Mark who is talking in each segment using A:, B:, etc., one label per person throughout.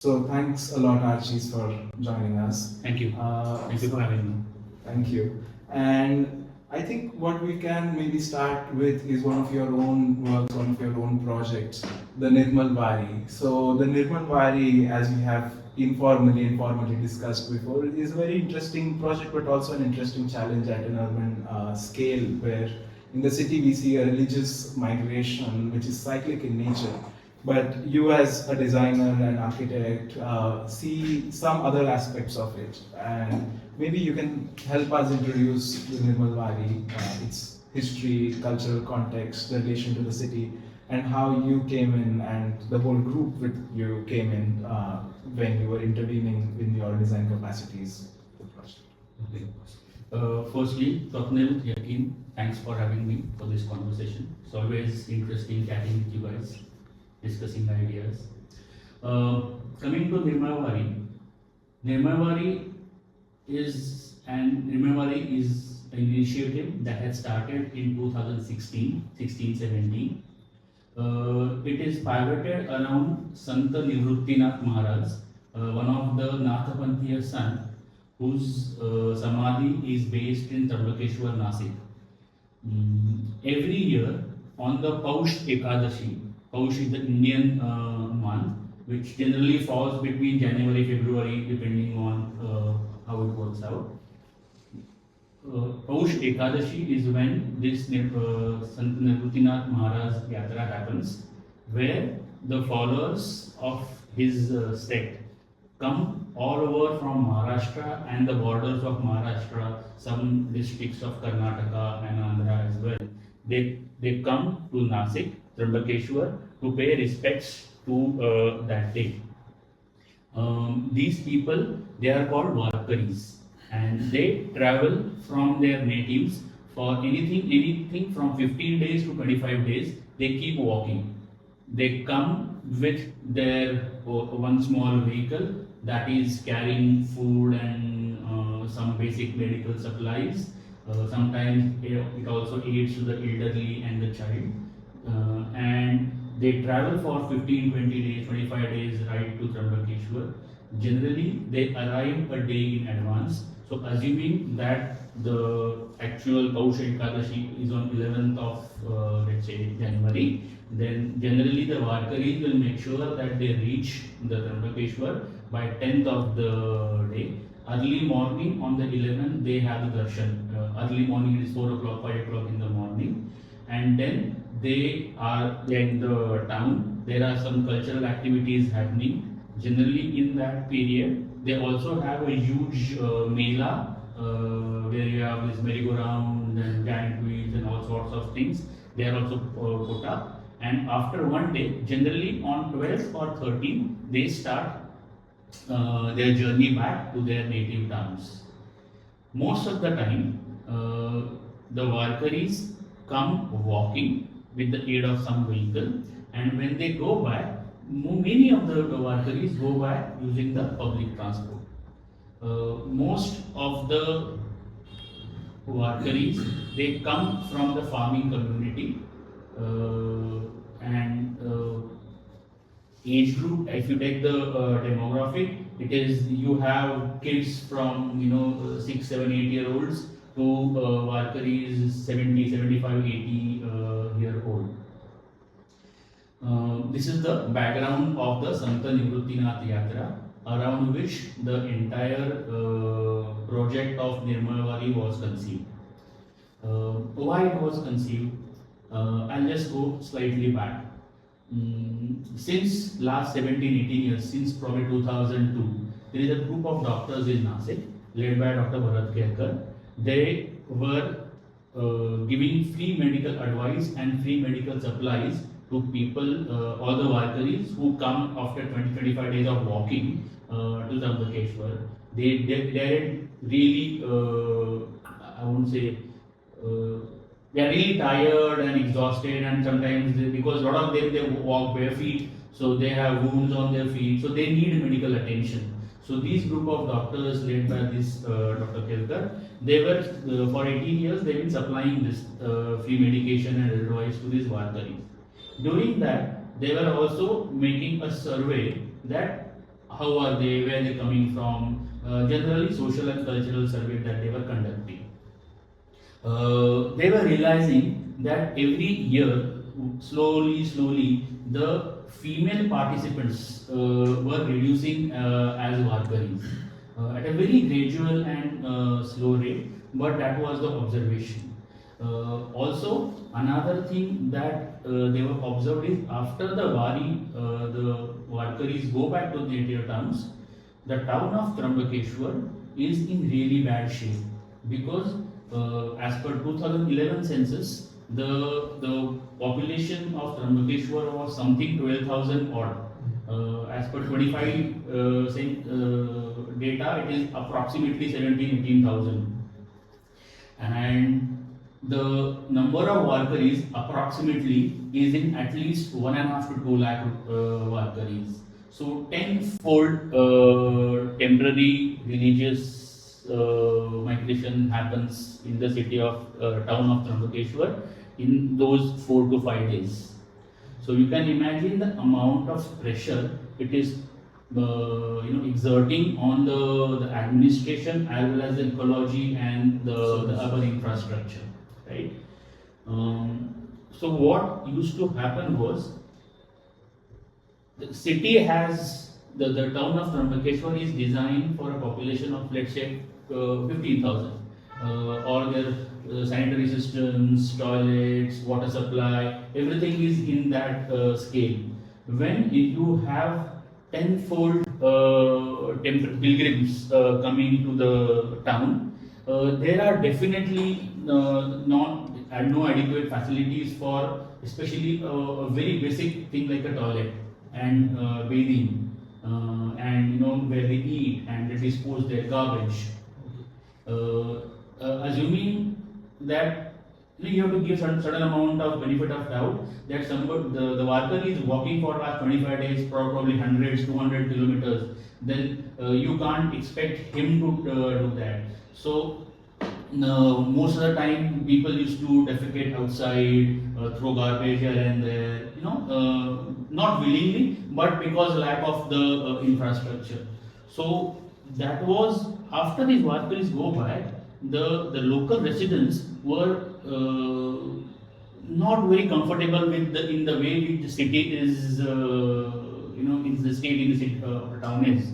A: So thanks a lot, Archis, for joining us.
B: Thank you. Thank you for having me.
A: Thank you. And I think what we can maybe start with is one of your own works, one of your own projects, the Nirmal Vari. So the Nirmal Vari, as we have informally discussed before, is a very interesting project, but also an interesting challenge at an urban scale, where in the city we see a religious migration which is cyclic in nature. But you, as a designer and architect, see some other aspects of it, and maybe you can help us introduce the Nirmal Vari, its history, cultural context, the relation to the city, and how you came in and the whole group with you came in when you were intervening in your design capacities.
B: Okay. Firstly, Swapnil, Yakin, thanks for having me for this conversation. It's always interesting chatting with you guys, discussing ideas. Coming to Nirmavari, Nirmavari is an initiative that had started in 2016-17. It is pivoted around Sant Nivruttinath Maharaj, one of the Nathapanthya son, whose samadhi is based in Trambakeshwar, Nasik. Every year on the Paush Ekadashi, Paush is the Indian month, which generally falls between January, February, depending on how it works out. Paush Ekadashi is when this Sant Nirruttinath Maharaj Yatra happens, where the followers of his sect come all over from Maharashtra and the borders of Maharashtra, some districts of Karnataka and Andhra as well. They come to Nasik, Trambakeshwar, to pay respects to that day. These people, they are called Varkaris, and they travel from their natives for anything from 15 days to 25 days. They keep walking. They come with their one small vehicle that is carrying food and some basic medical supplies. Sometimes it also aids to the elderly and the child. And they travel for 15, 20 days, 25 days right to Trambakeshwar. Generally, they arrive a day in advance. So, assuming that the actual Paush Ekadashi is on 11th of, let's say, January, then generally the Varkaris will make sure that they reach the Trambakeshwar by 10th of the day. Early morning on the 11th, they have the darshan. Early morning is 4 o'clock, 5 o'clock in the morning. And then they are in the town. There are some cultural activities happening. Generally, in that period, they also have a huge mela where you have this merry-go-round and giant wheels and all sorts of things. They are also put up. And after one day, generally on 12th or 13th, they start their journey back to their native towns. Most of the time, the Varkaris come walking with the aid of some vehicle, and when they go back, many of the Varkaris go back using the public transport. Most of the Varkaris, they come from the farming community, and age group, if you take the demographic, it is you have kids from 6, 7, 8 year olds to Varkaris 70, 75, 80 year old. This is the background of the Sant Nivruttinath Yatra, around which the entire project of Nirmavari was conceived. Why it was conceived? I'll just go slightly back. Since last 17, 18 years, since probably 2002, there is a group of doctors in Nasik, led by Dr. Bharat. They were giving free medical advice and free medical supplies to people, all the Varkaris who come after 20-25 days of walking to Trambakeshwar. They're really, I won't say, they are really tired and exhausted, and sometimes because a lot of them they walk bare feet, so they have wounds on their feet, so they need medical attention. So these group of doctors led by this Dr. Kelkar, they were for 18 years they've been supplying this free medication and advice to these Varkaris. During that, they were also making a survey that how are they, where they coming from, generally social and cultural survey that they were conducting. They were realizing that every year, slowly, the female participants were reducing as Varkaris at a very gradual and slow rate, but that was the observation. Also, another thing that they were observed is after the Vari, the Varkaris go back to native towns, the town of Trambakeshwar is in really bad shape because as per 2011 census, the population of Trambakeshwar was something 12,000 odd. As per 25 data, it is approximately 17,000-18,000, and the number of workers approximately is in at least 1.5 to 2 lakh workers. So tenfold temporary religious migration happens in the city of town of Trambakeshwar in those 4 to 5 days. So you can imagine the amount of pressure it is exerting on the administration as well as the ecology and the urban infrastructure, right? So what used to happen was the city has the town of Trambakeshwar is designed for a population of let's say 15,000. All their sanitary systems, toilets, water supply, everything is in that scale. When you have tenfold pilgrims coming to the town, there are definitely not no adequate facilities for especially a very basic thing like a toilet and bathing and where they eat and they dispose their garbage. Uh, Assuming that you have to give certain amount of benefit of doubt that somebody the worker is walking for last 25 days probably hundreds 200 kilometers, then you can't expect him to do that. So no, most of the time people used to defecate outside, throw garbage here and there, not willingly, but because lack of the infrastructure. So that was after these workers go by, the local residents were not very comfortable with in the way the city is, in the state in the city, town is.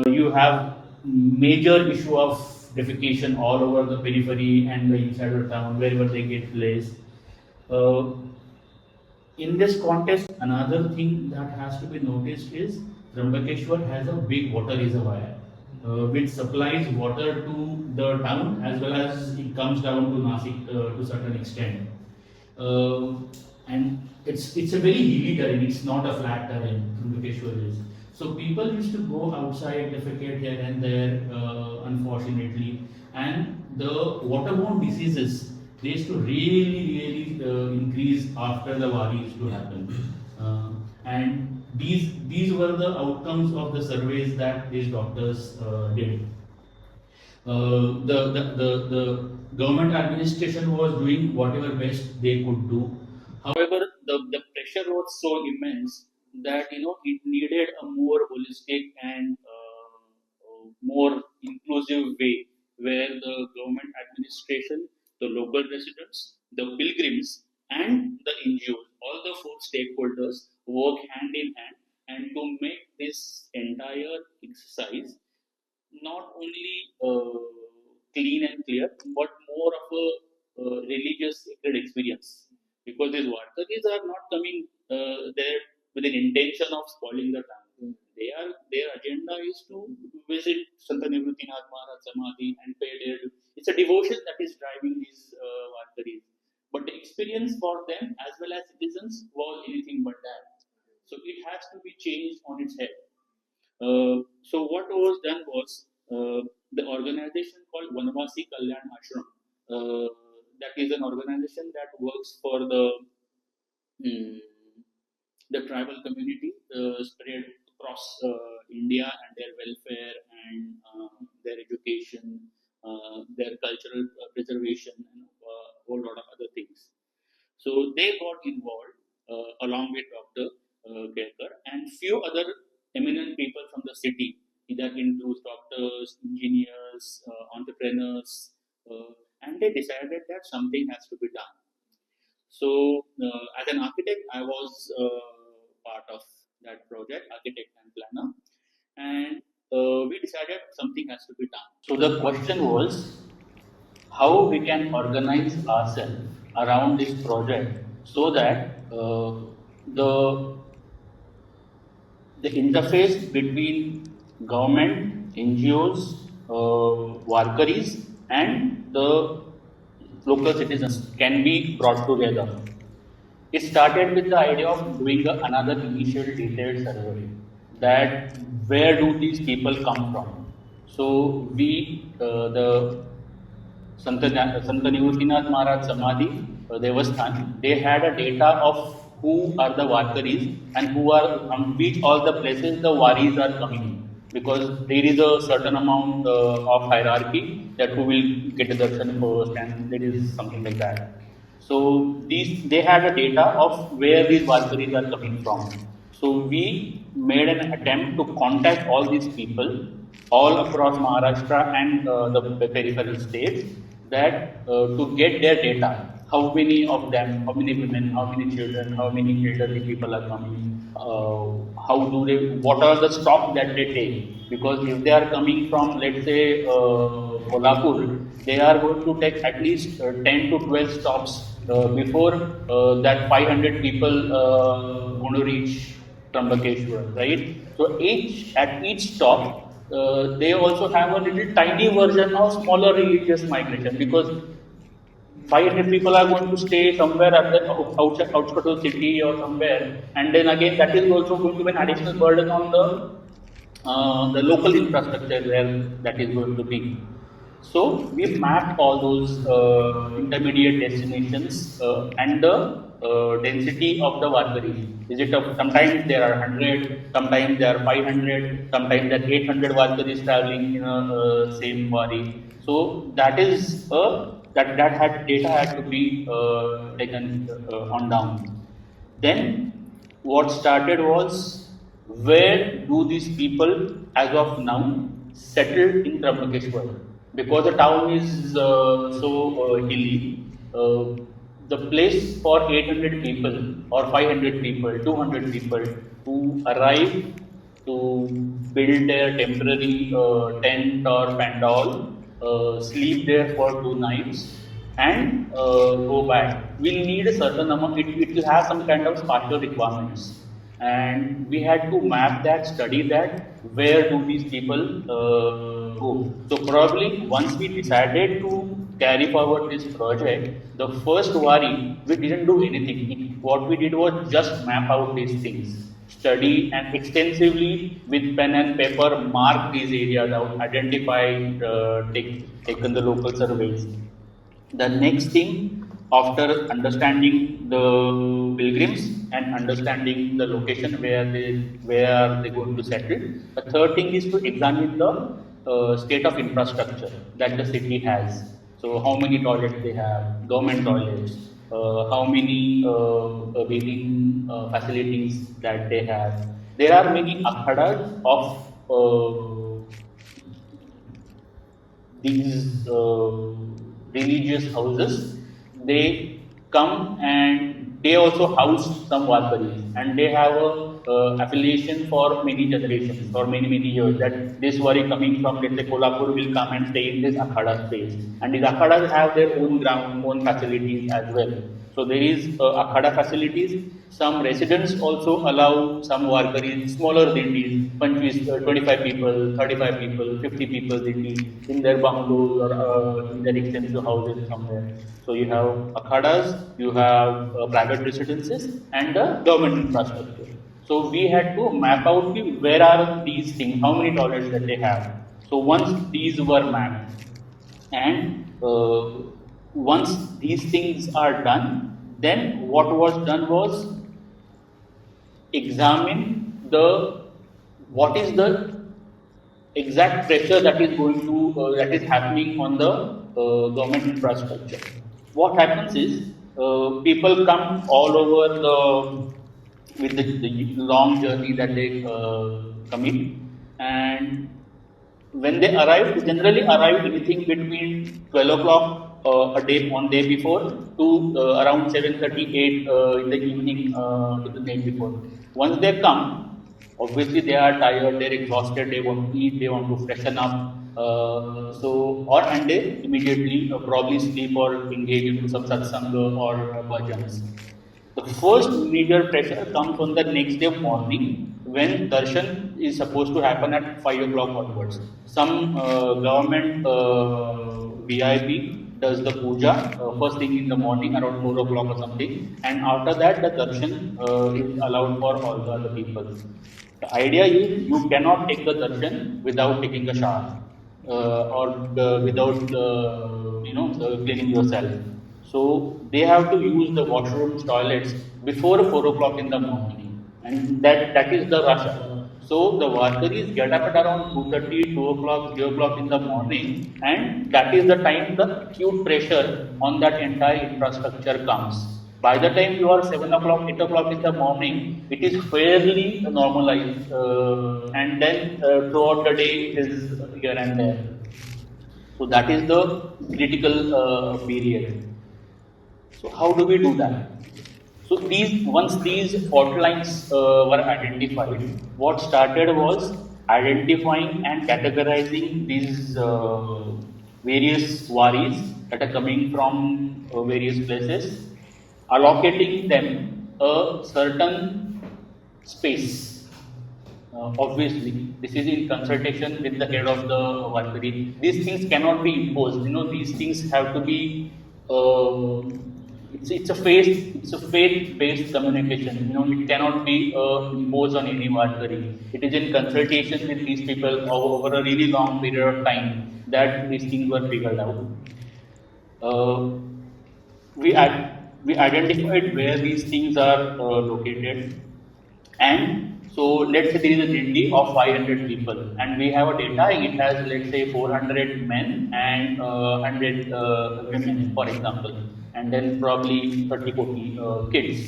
B: You have major issue of defecation all over the periphery and the inside of town, wherever they get placed. Uh, in this context, another thing that has to be noticed is Trambakeshwar has a big water reservoir, which supplies water to the town as well as it comes down to Nasik to certain extent. Uh, and it's a very hilly terrain. It's not a flat terrain. Kumbh is. So people used to go outside, defecate here and there, unfortunately, and the waterborne diseases they used to really increase after the Wari used to happen. And these were the outcomes of the surveys that these doctors did. The government administration was doing whatever best they could do. However, the pressure was so immense that it needed a more holistic and more inclusive way where the government administration, the local residents, the pilgrims, and the NGOs, all the four stakeholders work hand in hand and to make this entire exercise not only clean and clear, but more of a religious sacred experience. Because these Vartakis are not coming there with an intention of spoiling the town. Their agenda is to visit Santa Nivrutinath Maharaj Samadhi and pay their. It's a devotion that is driving these Vartakis. But the experience for them as well as citizens was anything but that. So it has to be changed on its head. So what was done was the organization called Vanvasi Kalyan Ashram. That is an organization that works for mm, the tribal community spread across India and their welfare and their education, their cultural preservation, and a whole lot of other things. So they got involved along with Dr. Kelkar and few other eminent people from the city. Either includes doctors, engineers, entrepreneurs, and they decided that something has to be done. So, as an architect, I was part of that project, architect and planner, and we decided something has to be done. So the question was how we can organize ourselves around this project so that the the interface between government, NGOs, workeries, and the local citizens can be brought together. It started with the idea of doing another initial detailed survey that where do these people come from. So the Sant Nivutinath Maharaj Samadhi, Devasthan, they had a data of who are the Varkaris and who are from which all the places the Varis are coming. Because there is a certain amount of hierarchy that who will get the darshan first, and there is something like that. So they had a data of where these Varkaris are coming from. So we made an attempt to contact all these people all across Maharashtra and the peripheral states that to get their data. How many of them, how many women, how many children, how many elderly people are coming, how do they, what are the stops that they take? Because if they are coming from, let's say, Kolhapur, they are going to take at least 10 to 12 stops before that 500 people going to reach Trambakeshwar, right? So at each stop, they also have a little tiny version of smaller religious migration because 500 people are going to stay somewhere at the outskirts of the city or somewhere, and then again that is also going to be an additional burden on the local infrastructure where that is going to be. So we mapped all those intermediate destinations and the density of the Varkaris. Is it sometimes there are 100, sometimes there are 500, sometimes there are 800 Varkaris traveling in a same Vari. So that is that had data had to be taken on down. Then what started was where do these people as of now settle in Trambakeshwar? Because the town is so hilly, the place for 800 people or 500 people, 200 people to arrive to build their temporary tent or pandal, sleep there for 2 nights, and go back. We'll need a certain amount, it will have some kind of spatial requirements. And we had to map that, study that, where do these people go. So probably once we decided to carry forward this project, the first Wari, we didn't do anything. What we did was just map out these things, study and extensively with pen and paper mark these areas out, identify, taken the local surveys. The next thing, after understanding the pilgrims and understanding the location where they going to settle, the third thing is to examine the state of infrastructure that the city has. So how many toilets they have, government toilets, how many bathing facilities that they have. There are many akhadas of these religious houses, they come and they also house some Varkaris, and they have a affiliation for many generations, for many years. That this Vari coming from, let's say, Kolhapur will come and stay in this Akhada space, and these Akhadas have their own ground, own facilities as well. So there is Akhada facilities. Some residents also allow some Varkaris, smaller dindis, 25 people, 35 people, 50 people dindis in their bungalows or in their extensive houses somewhere. So you have Akhadas, you have private residences, and the government infrastructure. So we had to map out where are these things, how many toilets that they have. So once these were mapped, and once these things are done, then what was done was examine what is the exact pressure that is going to that is happening on the government infrastructure. What happens is people come all over the with the long journey that they commit. And when they arrive, they generally arrive anything between 12 o'clock a day on day before to around 7:38 in the evening to the night before. Once they come, obviously they are tired, they're exhausted, they want to eat, they want to freshen up. And they immediately probably sleep or engage into some satsanga or bhajans. The first major pressure comes on the next day morning when darshan is supposed to happen at 5 o'clock onwards. Some government VIP does the puja first thing in the morning around 4 o'clock or something, and after that the darshan is allowed for all the other people. The idea is you cannot take the darshan without taking a shower or without cleaning yourself. So they have to use the washrooms, toilets before 4 o'clock in the morning, and that is the rush hour. So the Varkaris get up at around 2:30, 2 o'clock, 3 o'clock in the morning, and that is the time the acute pressure on that entire infrastructure comes. By the time you are 7 o'clock, 8 o'clock in the morning, it is fairly normalized, and then throughout the day it is here and there. So that is the critical period. So how do we do that? So once these fault lines were identified, what started was identifying and categorizing these various waris that are coming from various places, allocating them a certain space. Obviously, this is in consultation with the head of the Varkari. These things cannot be imposed. These things have to be. It's a faith-based communication. It cannot be imposed on any Varkari. It is in consultation with these people over a really long period of time that these things were figured out. We identified where these things are located, and so let's say there is a Dindi of 500 people, and we have a data. It has, let's say, 400 men and 100 women, for example, and then probably 30-40 kids.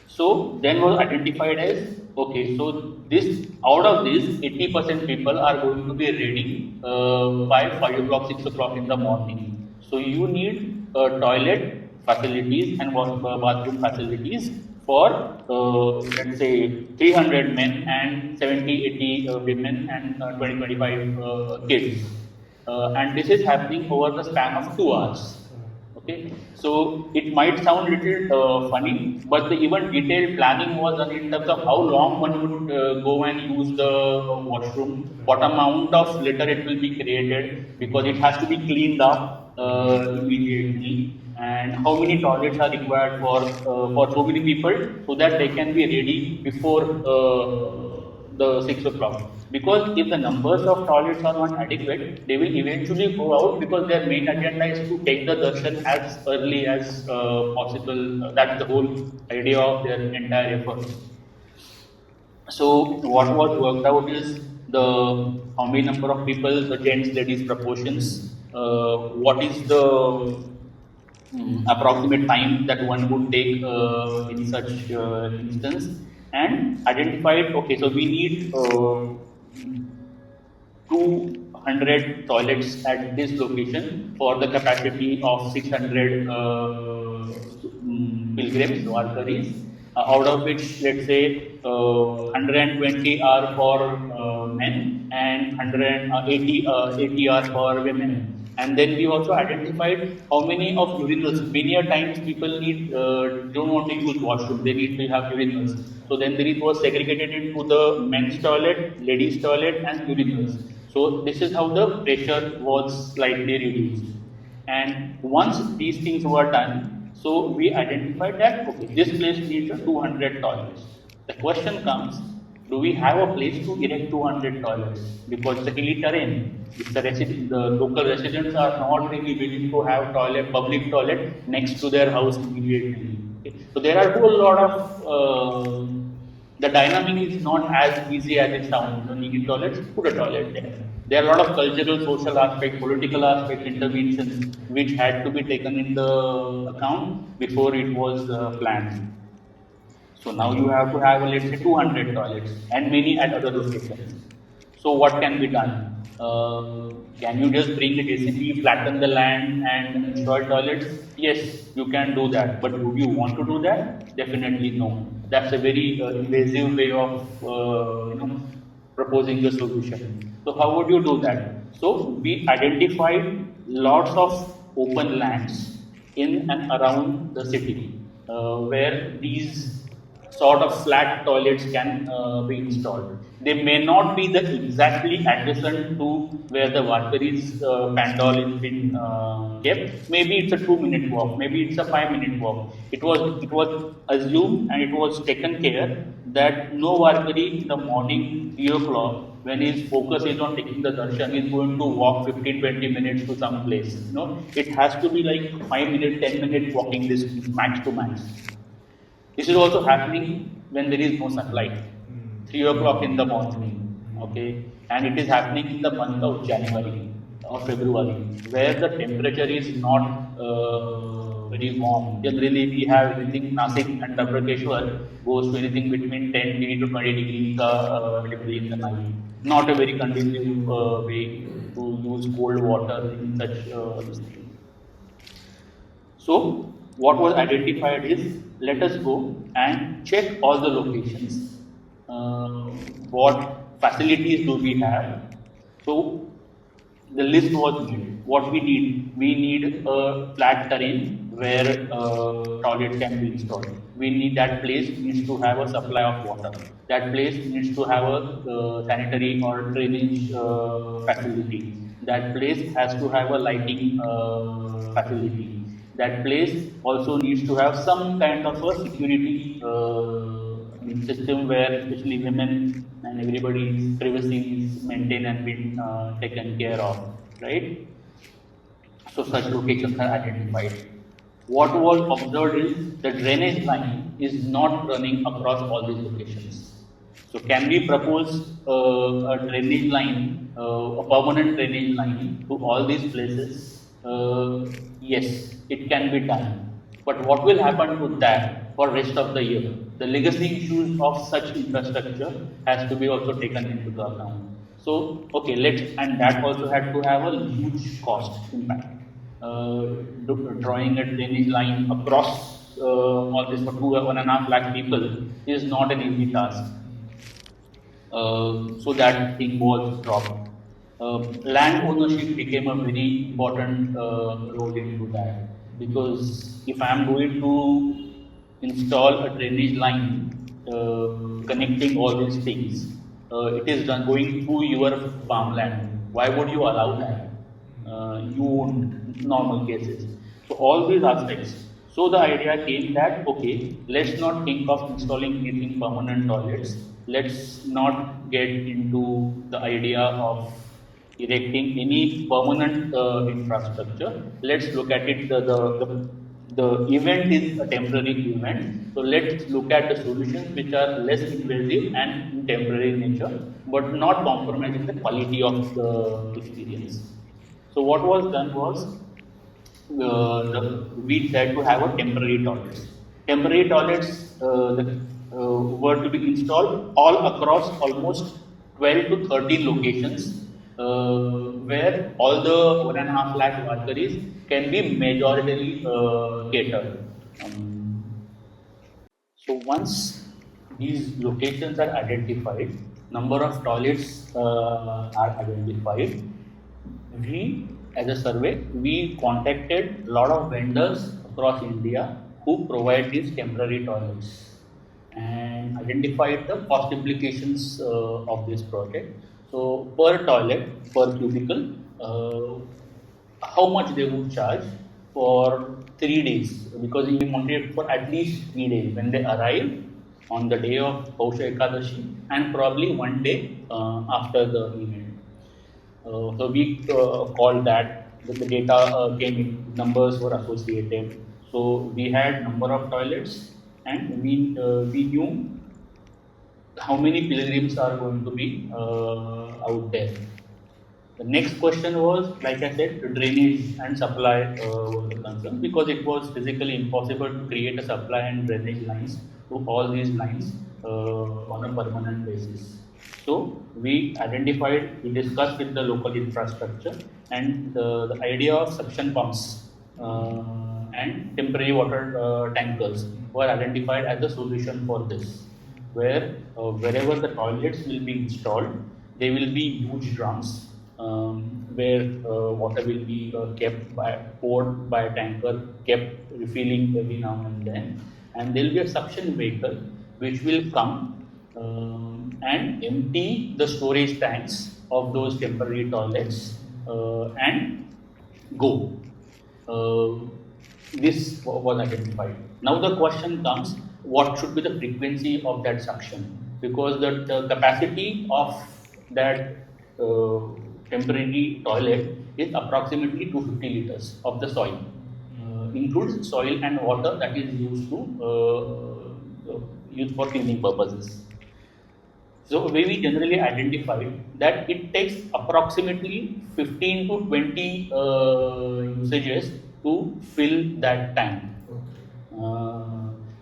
B: So then was identified as okay. So this out of this, 80% people are going to be ready by 5 o'clock, 6 o'clock in the morning. So you need toilet facilities and bathroom facilities for let's say 300 men and 70, 80 women and 20, 25 kids. And this is happening over the span of 2 hours. Okay, so it might sound a little funny, but the even detailed planning was done in terms of how long one would go and use the washroom, what amount of litter it will be created, because it has to be cleaned up immediately, and how many toilets are required for so many people so that they can be ready before the 6 o'clock. Because if the numbers of toilets are not adequate, they will eventually go out because their main agenda is to take the darshan as early as possible. That's the whole idea of their entire effort. So what was worked out is the how many number of people, the gents, ladies proportions, what is the approximate time that one would take in such instance, and identified, okay, so we need 200 toilets at this location for the capacity of 600 pilgrims or Archis, out of which, let's say, 120 are for men and 180 are for women. And then we also identified how many of urinals. Many a times people don't want to use washroom; they need to have urinals. So then it was segregated into the men's toilet, ladies' toilet, and urinals. So this is how the pressure was slightly reduced. And once these things were done, so we identified that okay, this place needs 200 toilets. The question comes, do we have a place to erect 200 toilets? Because it's a hilly terrain. If the local residents are not really willing to have public toilet next to their house immediately. Okay. So there are a whole lot of the dynamic is not as easy as it sounds. You need toilets, put a toilet there. There are a lot of cultural, social aspects, political aspects, interventions which had to be taken in the account before it was planned. So now you have to have, let's say, 200 toilets and many at other locations. So what can be done? Can you just bring the JCB, flatten the land and install toilets? Yes, you can do that. But would you want to do that? Definitely no. That's a very invasive way of proposing the solution. So how would you do that? So we identified lots of open lands in and around the city where these sort of flat toilets can be installed. They may not be the exactly adjacent to where the Varkari's pandal is been kept. Maybe it's a 2 minute walk. Maybe it's a 5 minute walk. It was assumed and it was taken care that no Varkari in the morning 3 o'clock when his focus is on taking the darshan is going to walk 15-20 minutes to some place. It has to be like 5 minute, 10 minute walking distance max to max. This is also happening when there is no sunlight, 3 o'clock in the morning, okay? And it is happening in the month of January or February, where the temperature is not very warm. Generally, we have anything Nasik and Dabrakeshwar goes to anything between 10 degree to 20 degree temperature in the night. Not a very conducive way to use cold water in such this thing. So what was identified is let us go and check all the locations. What facilities do we have? So the list was made. What we need a flat terrain where toilet can be installed. We need that place needs to have a supply of water. That place needs to have a sanitary or drainage facility. That place has to have a lighting facility. That place also needs to have some kind of a security system where especially women and everybody's privacy is maintained and been taken care of, right? So such locations are identified. What was observed is the drainage line is not running across all these locations. So can we propose a drainage line, a permanent drainage line to all these places? Yes, it can be done. But what will happen to that for rest of the year? The legacy issues of such infrastructure has to be also taken into the account. So, okay, and that also had to have a huge cost impact. Drawing a drainage line across all this for 1.5 lakh people is not an easy task. So that thing was dropped. Land ownership became a very important role into that because if I am going to install a drainage line connecting all these things, it is done going through your farmland. Why would you allow that? You won't, normal cases. So all these aspects. So the idea came that okay, let's not think of installing anything permanent toilets. Let's not get into the idea of erecting any permanent infrastructure. Let's look at it. The event is a temporary event. So let's look at the solutions which are less invasive and temporary in nature, but not compromising the quality of the experience. So what was done was we tried to have a temporary toilets. Temporary toilets were to be installed all across almost 12 to 13 locations where all the 1.5 lakh Varkaris can be majorly catered. So once these locations are identified, number of toilets are identified, we as a survey, we contacted a lot of vendors across India who provide these temporary toilets and identified the cost implications of this project. So per toilet, per cubicle, how much they would charge for 3 days because we wanted it for at least 3 days when they arrive on the day of Pausha Ekadashi and probably 1 day after the event. So we called that the data came in, numbers were associated. So we had number of toilets and we knew how many pilgrims are going to be out there. The next question was, like I said, the drainage and supply was the concern because it was physically impossible to create a supply and drainage lines to all these lines on a permanent basis. So we identified, we discussed with the local infrastructure, and the idea of suction pumps and temporary water tankers were identified as a solution for this, where wherever the toilets will be installed, there will be huge drums where water will be poured by a tanker, kept refilling every now and then, and there will be a suction vehicle which will come and empty the storage tanks of those temporary toilets and go. This was identified. Now the question comes, what should be the frequency of that suction? Because the capacity of that temporary toilet is approximately 250 liters of the soil. Includes soil and water that is used for cleaning purposes. So we generally identified that it takes approximately 15 to 20 usages to fill that tank.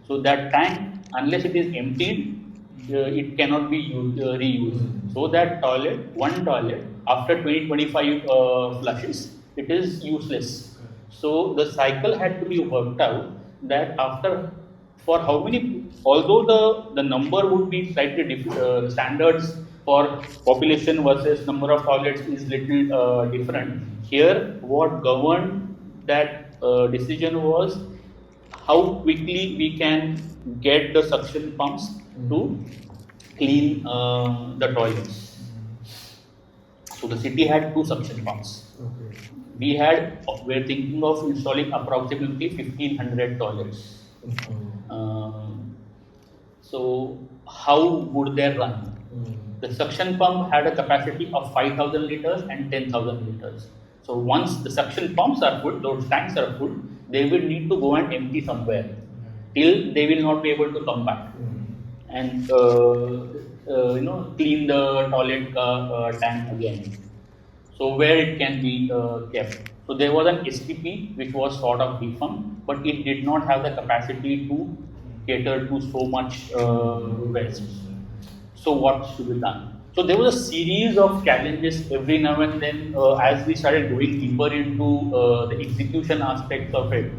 B: So that tank, unless it is emptied, it cannot be reused. So that one toilet, after 20-25 flushes, it is useless. So the cycle had to be worked out that for how many, although the number would be slightly different, standards for population versus number of toilets is little different. Here, what governed that decision was how quickly we can get the suction pumps to clean the toilets. So the city had 2 suction pumps. We were thinking of installing approximately 1500 toilets. So how would they run? The suction pump had a capacity of 5,000 liters and 10,000 liters. So once the suction pumps are full, those tanks are full, they will need to go and empty somewhere till they will not be able to come back and clean the toilet tank again. So where it can be kept. So there was an STP which was sort of defunct, but it did not have the capacity to cater to so much waste. So what should be done? So there was a series of challenges every now and then as we started going deeper into the execution aspects of it.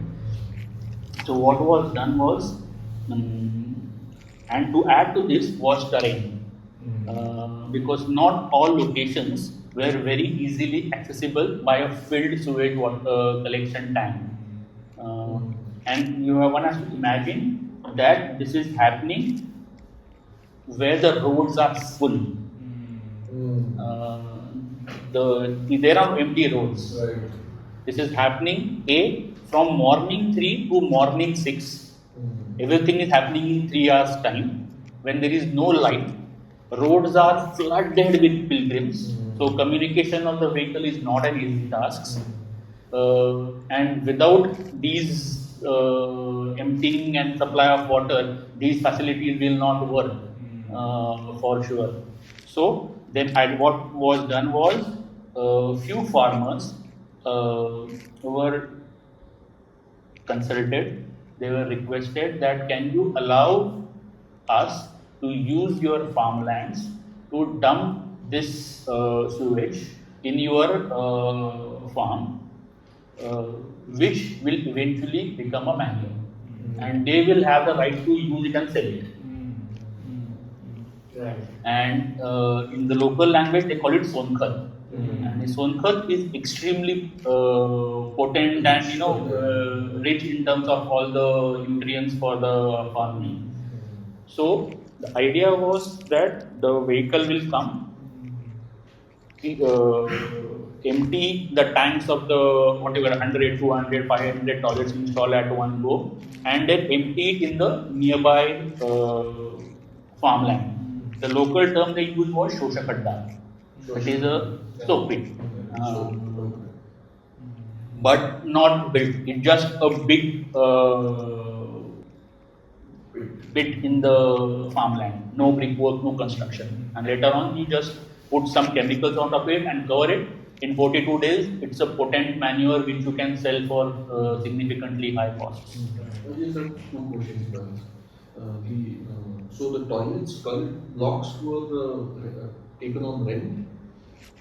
B: So what was done was, and to add to this was terrain, because not all locations were very easily accessible by a filled sewage water collection tank. And one has to imagine that this is happening where the roads are full. There are empty roads.
C: Right.
B: This is happening from morning 3 to morning 6. Everything is happening in 3 hours time. When there is no light, roads are flooded with pilgrims. So communication of the vehicle is not an easy task. And without these emptying and supply of water, these facilities will not work for sure. So then what was done was few farmers were consulted. They were requested that can you allow us to use your farmlands to dump this sewage in your farm, which will eventually become a manure, and they will have the right to use it and sell it.
C: Right.
B: And in the local language, they call it sonkhat. And the sonkhat is extremely potent and rich in terms of all the nutrients for the farming. So the idea was that the vehicle will come, empty the tanks of the whatever 100, 200, 500 toilets installed at one go, and then empty it in the nearby farmland. The local term they used was shoshakadda, which is a soap pit, but not built. It's just a big pit in the farmland. No brickwork, no construction. And later on, you just put some chemicals on top of it and cover it. In 42 days, it's a potent manure which you can sell for significantly high costs.
C: These are 2 questions, So the toilet blocks were taken on rent.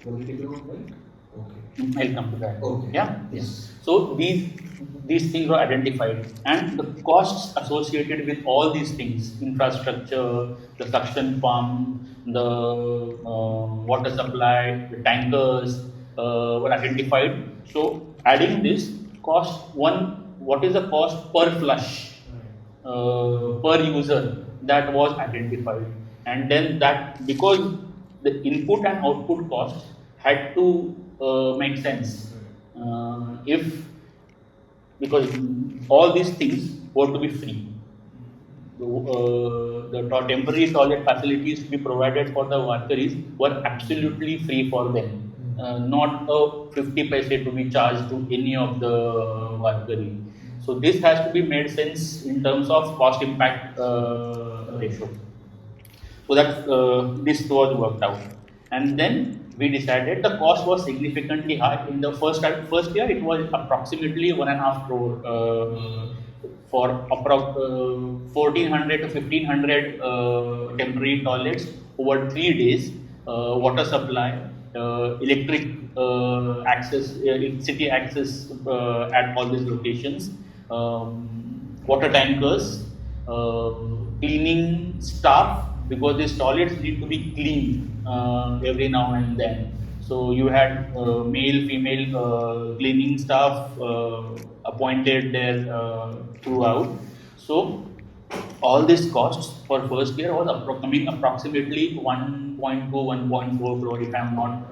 C: Were they taken on rent? Okay.
B: I'll come to that.
C: Okay.
B: Yeah.
C: Yes.
B: So these things were identified, and the costs associated with all these things, infrastructure, the suction pump, the water supply, the tankers, were identified. So adding this cost what is the cost per flush per user, that was identified, and then that, because the input and output cost had to make sense. If Because all these things were to be free. The temporary toilet facilities to be provided for the Varkaris were absolutely free for them. Not a 50 paise to be charged to any of the Varkari. So this has to be made sense in terms of cost impact ratio. So that this was worked out, and then we decided the cost was significantly high. In the first year, it was approximately 1.5 crore for 1400 to 1500 temporary toilets over 3 days, water supply, electric access, city access at all these locations, water tankers, cleaning staff, because these toilets need to be cleaned every now and then. So you had male, female cleaning staff appointed there throughout. So all these costs for first year was coming approximately 1.2, 1.4 crore, if I'm not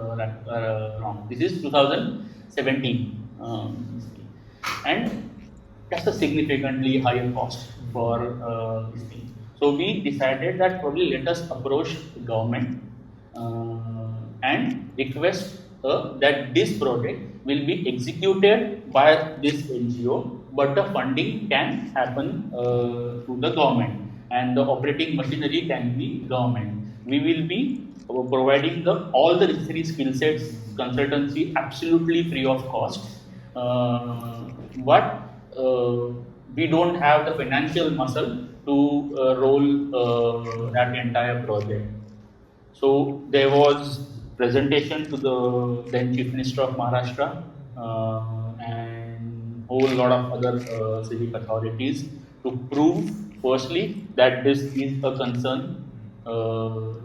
B: wrong. This is 2017. And that's a significantly higher cost for this thing. So we decided that probably let us approach the government and request that this project will be executed by this NGO, but the funding can happen through the government, and the operating machinery can be government. We will be providing all the necessary skill sets, consultancy, absolutely free of cost. But we don't have the financial muscle to roll that entire project. So there was presentation to the then Chief Minister of Maharashtra and whole lot of other civic authorities to prove, firstly, that this is a concern.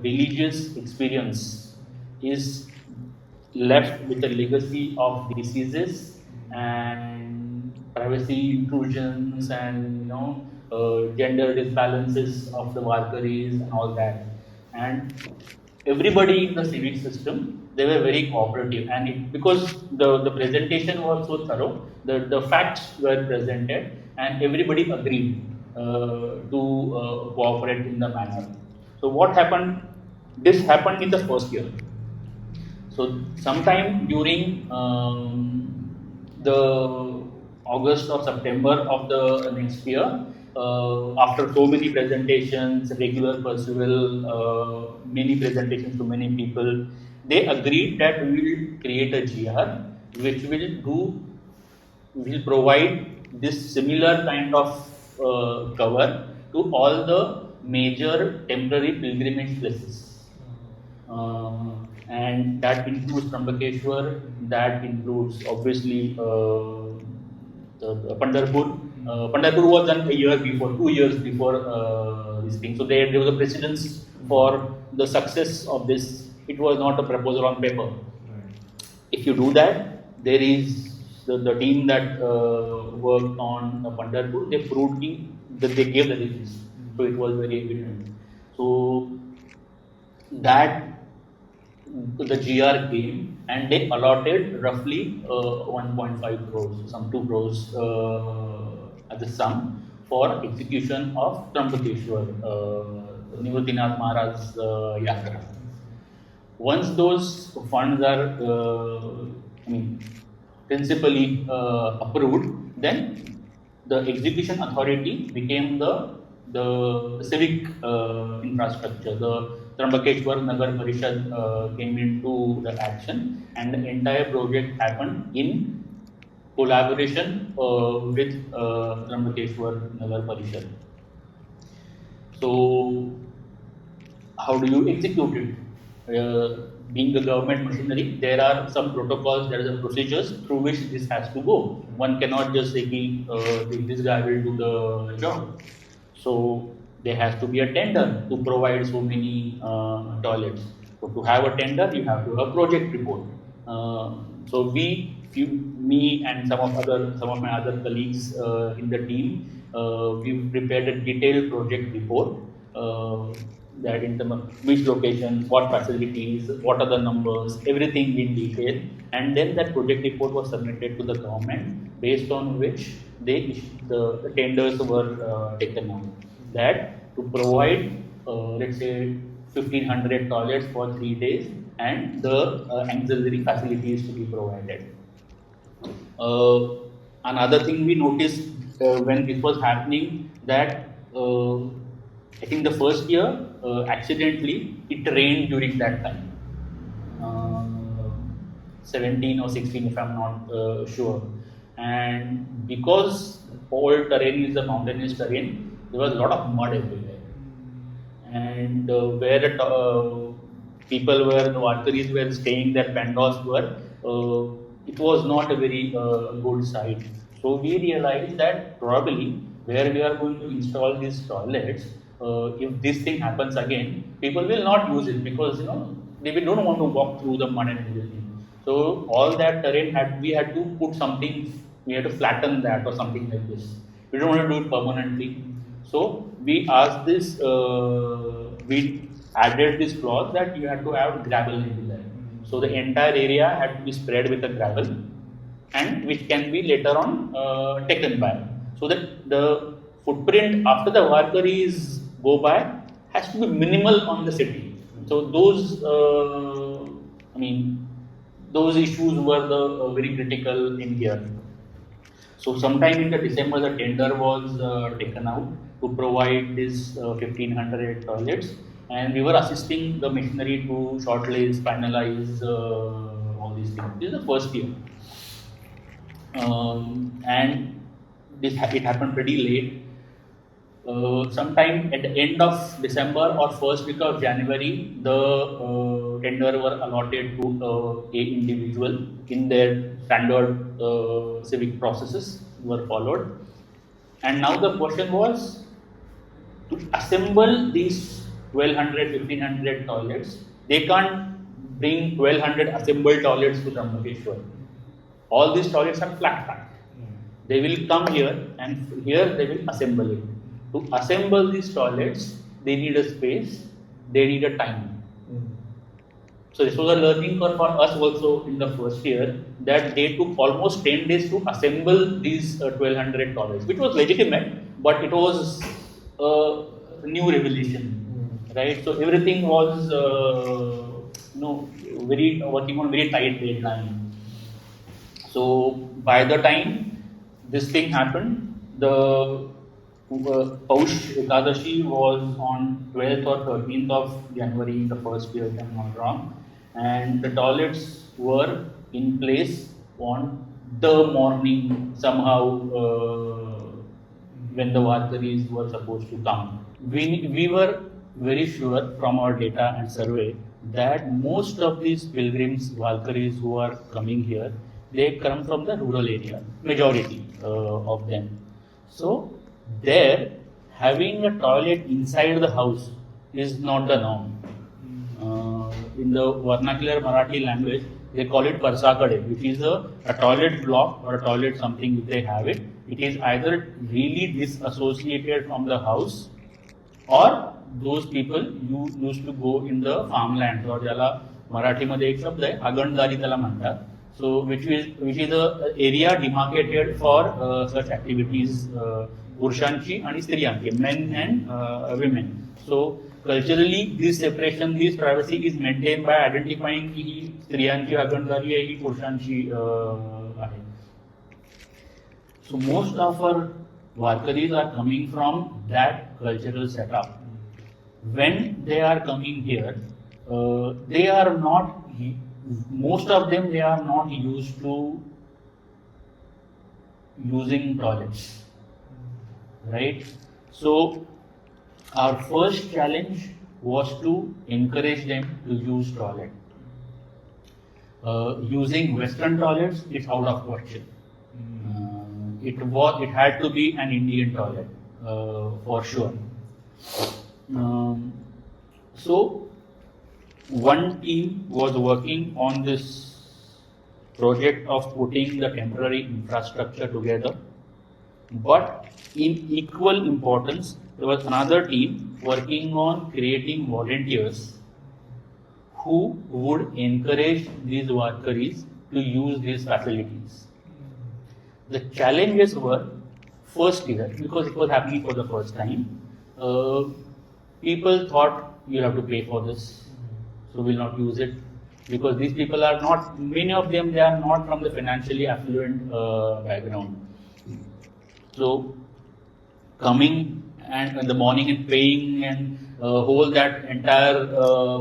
B: Religious experience is left with a legacy of diseases and privacy intrusions, and gender disbalances of the Varkaris and all that. And everybody in the civic system, they were very cooperative, and because the presentation was so thorough, the facts were presented, and everybody agreed to cooperate in the manner. So what happened? This happened in the first year. So sometime during the August or September of the next year, after so many presentations, regular pursual, many presentations to many people, they agreed that we will create a GR which will provide this similar kind of cover to all the major temporary pilgrimage places. And that includes Trambakeshwar, that includes obviously the Pandharpur. Pandharpur was done a year before, 2 years before this thing. So there was a precedence for the success of this. It was not a proposal on paper. If you do that, there is the team that worked on Pandharpur, they proved that they gave the results. So it was very evident. So that the GR came and they allotted roughly 1.5 crores, some 2 crores as a sum for execution of Trambakeshwar, Nivritinath Maharaj's Yatra. Once those funds are, principally approved, then the execution authority became the civic infrastructure. The Trambakeshwar Nagar Parishad came into the action, and the entire project happened in collaboration with Trambakeshwar Nagar Parishad. So how do you execute it? Being a government machinery, there are some protocols, there are some procedures through which this has to go. One cannot just say, this guy will do the job. So there has to be a tender to provide so many toilets. So to have a tender, you have to have a project report. So me and some of my other colleagues in the team, we prepared a detailed project report. That in terms of which location, what facilities, what are the numbers, everything in detail, and then that project report was submitted to the government, based on which the tenders were taken out. That to provide, let's say, 1500 toilets for 3 days, and the auxiliary facilities to be provided. Uh, Another thing we noticed when this was happening, that I think the first year, accidentally, it rained during that time. Uh, 17 or 16, if I'm not sure. And because all terrain is a mountainous terrain, there was a lot of mud everywhere. And where people were, the Varkaris were staying, their pandals were, it was not a very good site. So we realized that probably where we are going to install these toilets, if this thing happens again, people will not use it, because they don't want to walk through the mud and everything. So all that terrain we had to put something, we had to flatten that or something like this. We don't want to do it permanently. So we asked this, we added this clause that you have to have gravel into that. So the entire area had to be spread with a gravel, and which can be later on taken by. So that the footprint after the Varkaris go by has to be minimal on the city. So those, those issues were the very critical in here. So sometime in the December, the tender was taken out to provide this 1500 toilets, and we were assisting the machinery to shortlist, finalize all these things. This is the first year, and it happened pretty late. Sometime at the end of December or first week of January, the tender were allotted to a individual. In their standard civic processes were followed, and now the question was to assemble these 1200, 1500 toilets. They can't bring 1200 assembled toilets to Trambakeshwar. All these toilets are flat packed. They will come here, and here they will assemble it. To assemble these toilets, they need a space, they need a time. So this was a learning curve for us also in the first year, that they took almost 10 days to assemble these 1200 toilets, which was legitimate, but it was a new revelation, right? So everything was, working on very tight deadline. So by the time this thing happened, the Paush Ekadashi was on 12th or 13th of January, the first year, if I'm not wrong, and the toilets were in place on the morning somehow when the Varkaris were supposed to come. We were very sure from our data and survey that most of these pilgrims, Varkaris who are coming here, they come from the rural area, majority of them. So there, having a toilet inside the house is not the norm. In the vernacular Marathi language, they call it parsakade, which is a toilet block or a toilet something if they have it. It is either really disassociated from the house, or those people used to go in the farmland, or ज्याला मराठीमध्ये एक शब्द आहे आगणदारी त्याला म्हणतात. So which is the area demarcated for such activities, पुरुषांची आणि स्त्रियांची, men and women. So culturally this separation, this privacy is maintained by identifying की ही स्त्रियांची आगणदारी आहे, ही पुरुषांची आहे. So most of our Varkaris are coming from that cultural setup. When they are coming here, they are not, most of them, they are not used to using toilets, right? So Our first challenge was to encourage them to use toilet. Using Western toilets is out of question. It had to be an Indian toilet for sure. So one team was working on this project of putting the temporary infrastructure together, but in equal importance, there was another team working on creating volunteers who would encourage these workers to use these facilities. The challenges were first year, because it was happening for the first time. People thought you'll have to pay for this, so we'll not use it, because these people are not, many of them, they are not from the financially affluent background. So coming and in the morning and paying and whole that entire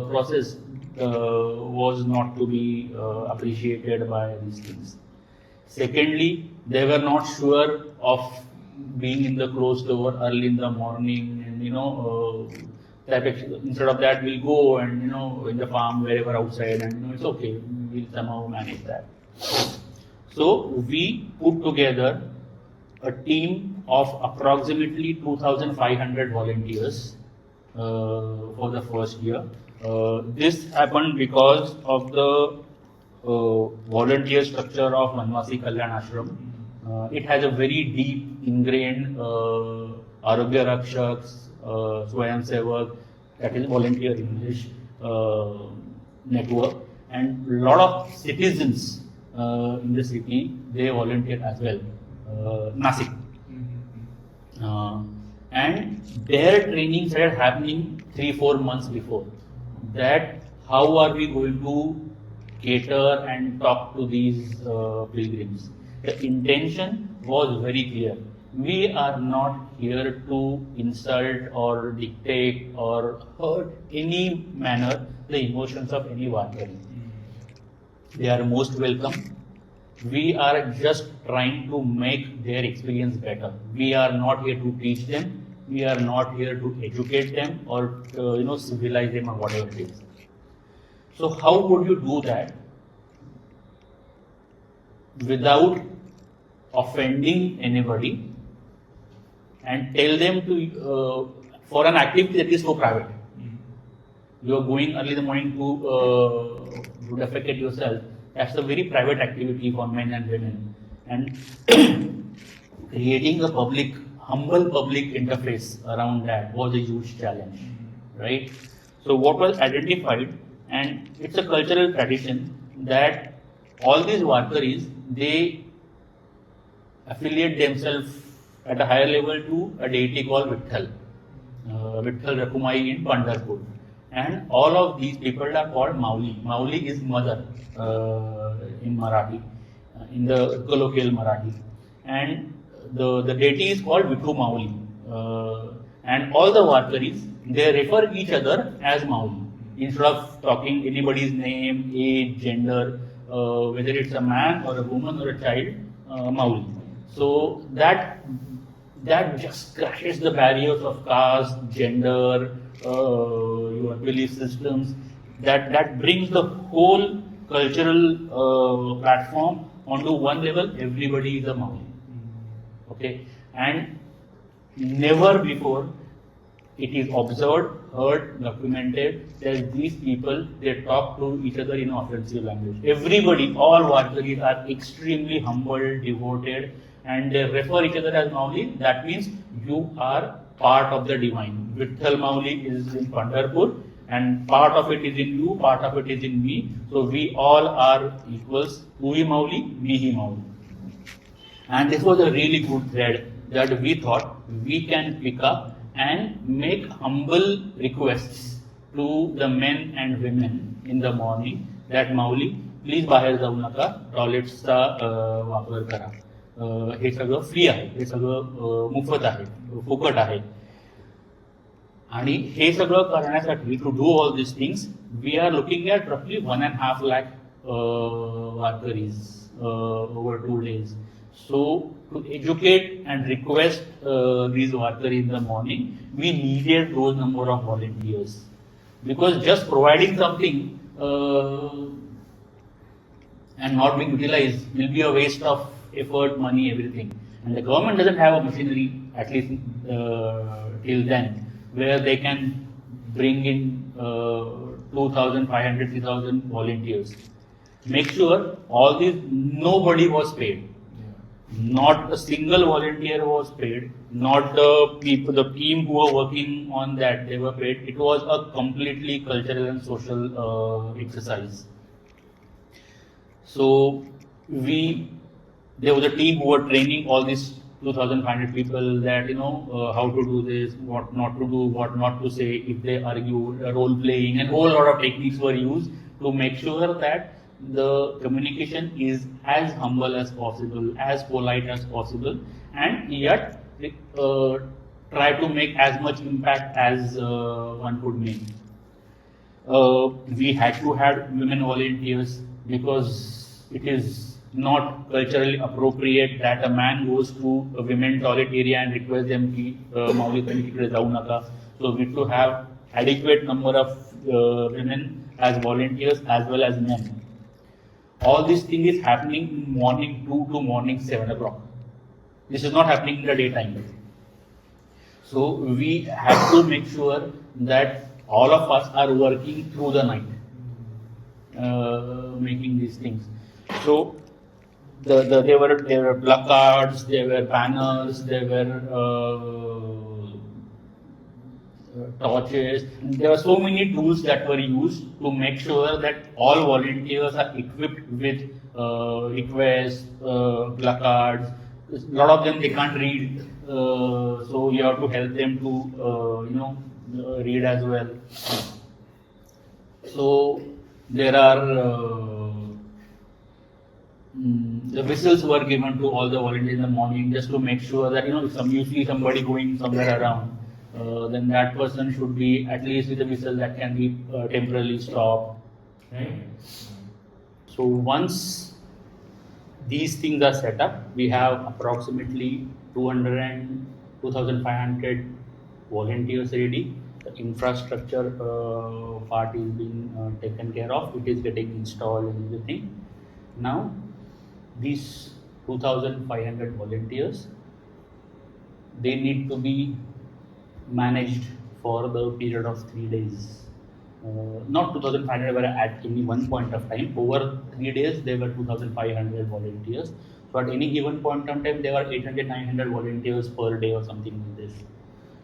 B: process was not to be appreciated by these things. Secondly, they were not sure of being in the closed door early in the morning, and instead of that we'll go and in the farm wherever outside, and it's okay, we'll somehow manage that. So we put together a team of approximately 2,500 volunteers for the first year. This happened because of the volunteer structure of Manvasi Kalyan Ashram. It has a very deep ingrained Arogya Rakshaks, Swayam Sevak, that is volunteer English network, and a lot of citizens in the city, they volunteer as well. Nasik. And their training started happening 3-4 months before. That how are we going to cater and talk to these pilgrims? The intention was very clear. We are not here to insult or dictate or hurt any manner the emotions of any Varkari. They are most welcome. We are just trying to make their experience better. We are not here to teach them. We are not here to educate them or civilize them or whatever it is. So how would you do that without offending anybody and tell them to for an activity that is so private? You are going early in the morning to defecate yourself. That's a very private activity for men and women, and creating a humble public interface around that was a huge challenge, right? So what was identified, and it's a cultural tradition that all these Varkaris, they affiliate themselves at a higher level to a deity called Vitthal Rakumai in Pandharpur. And all of these people are called Mauli. Mauli is mother in Marathi, in the colloquial Marathi. And the deity is called Vithu Mauli. And all the Varkaris, they refer each other as Mauli. Instead of talking anybody's name, age, gender, whether it's a man or a woman or a child, Mauli. So that just crashes the barriers of caste, gender, your belief systems. That brings the whole cultural platform onto one level. Everybody is a Mauli. Okay, and never before it is observed, heard, documented that these people, they talk to each other in offensive language. Everybody, all Varkaris are extremely humble, devoted, and they refer each other as Mauli. That means you are part of the divine. Vitthal Mauli is in Pandharpur, and part of it is in you, part of it is in me. So we all are equals. Uhi Mauli, Mihi Mauli. And this was a really good thread that we thought we can pick up and make humble requests to the men and women in the morning that Mauli, please बाहेर जाऊ नका, टॉयलेट्सचा वापर करा. हे सगळं free आहे, हे सगळं मोफत आहे, फुकट आहे. आणि हे सगळं करण्यासाठी to do all this things we are looking at रफली 1.5 lakh Varkaris over 2 days. So to educate and request these workers in the morning, we needed those number of volunteers. Because just providing something and not being utilized will be a waste of effort, money, everything. And the government doesn't have a machinery, at least till then, where they can bring in 2,500, 3,000 volunteers. Make sure all these, nobody was paid. Not a single volunteer was paid. Not the people, the team who were working on that, they were paid. It was a completely cultural and social exercise. So there was a team who were training all these 2,500 people that how to do this, what not to do, what not to say if they argue, role playing, and whole lot of techniques were used to make sure that the communication is as humble as possible, as polite as possible, and yet try to make as much impact as one could make. We had to have women volunteers because it is not culturally appropriate that a man goes to a women toilet area and requests them ki mauli pani tikde jau naka. So we need to have adequate number of women as volunteers as well as men. All this thing is happening in morning 2 to morning 7 o'clock. This is not happening in the daytime. So we have to make sure that all of us are working through the night, making these things. So there were placards, there were banners, there were torches. There were so many tools that were used to make sure that all volunteers are equipped with requests, placards. A lot of them they can't read, so you have to help them to read as well. So there are the whistles were given to all the volunteers in the morning just to make sure that if you see somebody going somewhere around, then that person should be at least with a whistle that can be temporarily stopped. Right? So once these things are set up, we have approximately 2,500 volunteers ready. The infrastructure part is being taken care of. It is getting installed and everything. Now, these 2,500 volunteers, they need to be managed for the period of 3 days. Not 2,500 were at any one point of time. Over 3 days, there were 2,500 volunteers. So at any given point of time, there were 800, 900 volunteers per day or something like this.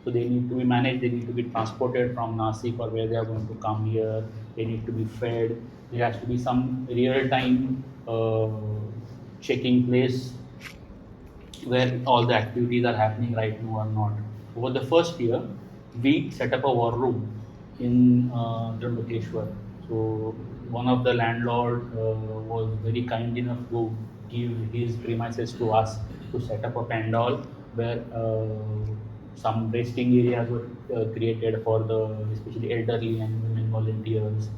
B: So they need to be managed. They need to be transported from Nasik or where they are going to come here. They need to be fed. There has to be some real-time checking place where all the activities are happening right now or not. Over the first year, we set up a war room in Trimbakeshwar. So one of the landlord was very kind enough to give his premises to us to set up a pandal where some resting areas were created for especially elderly and women volunteers.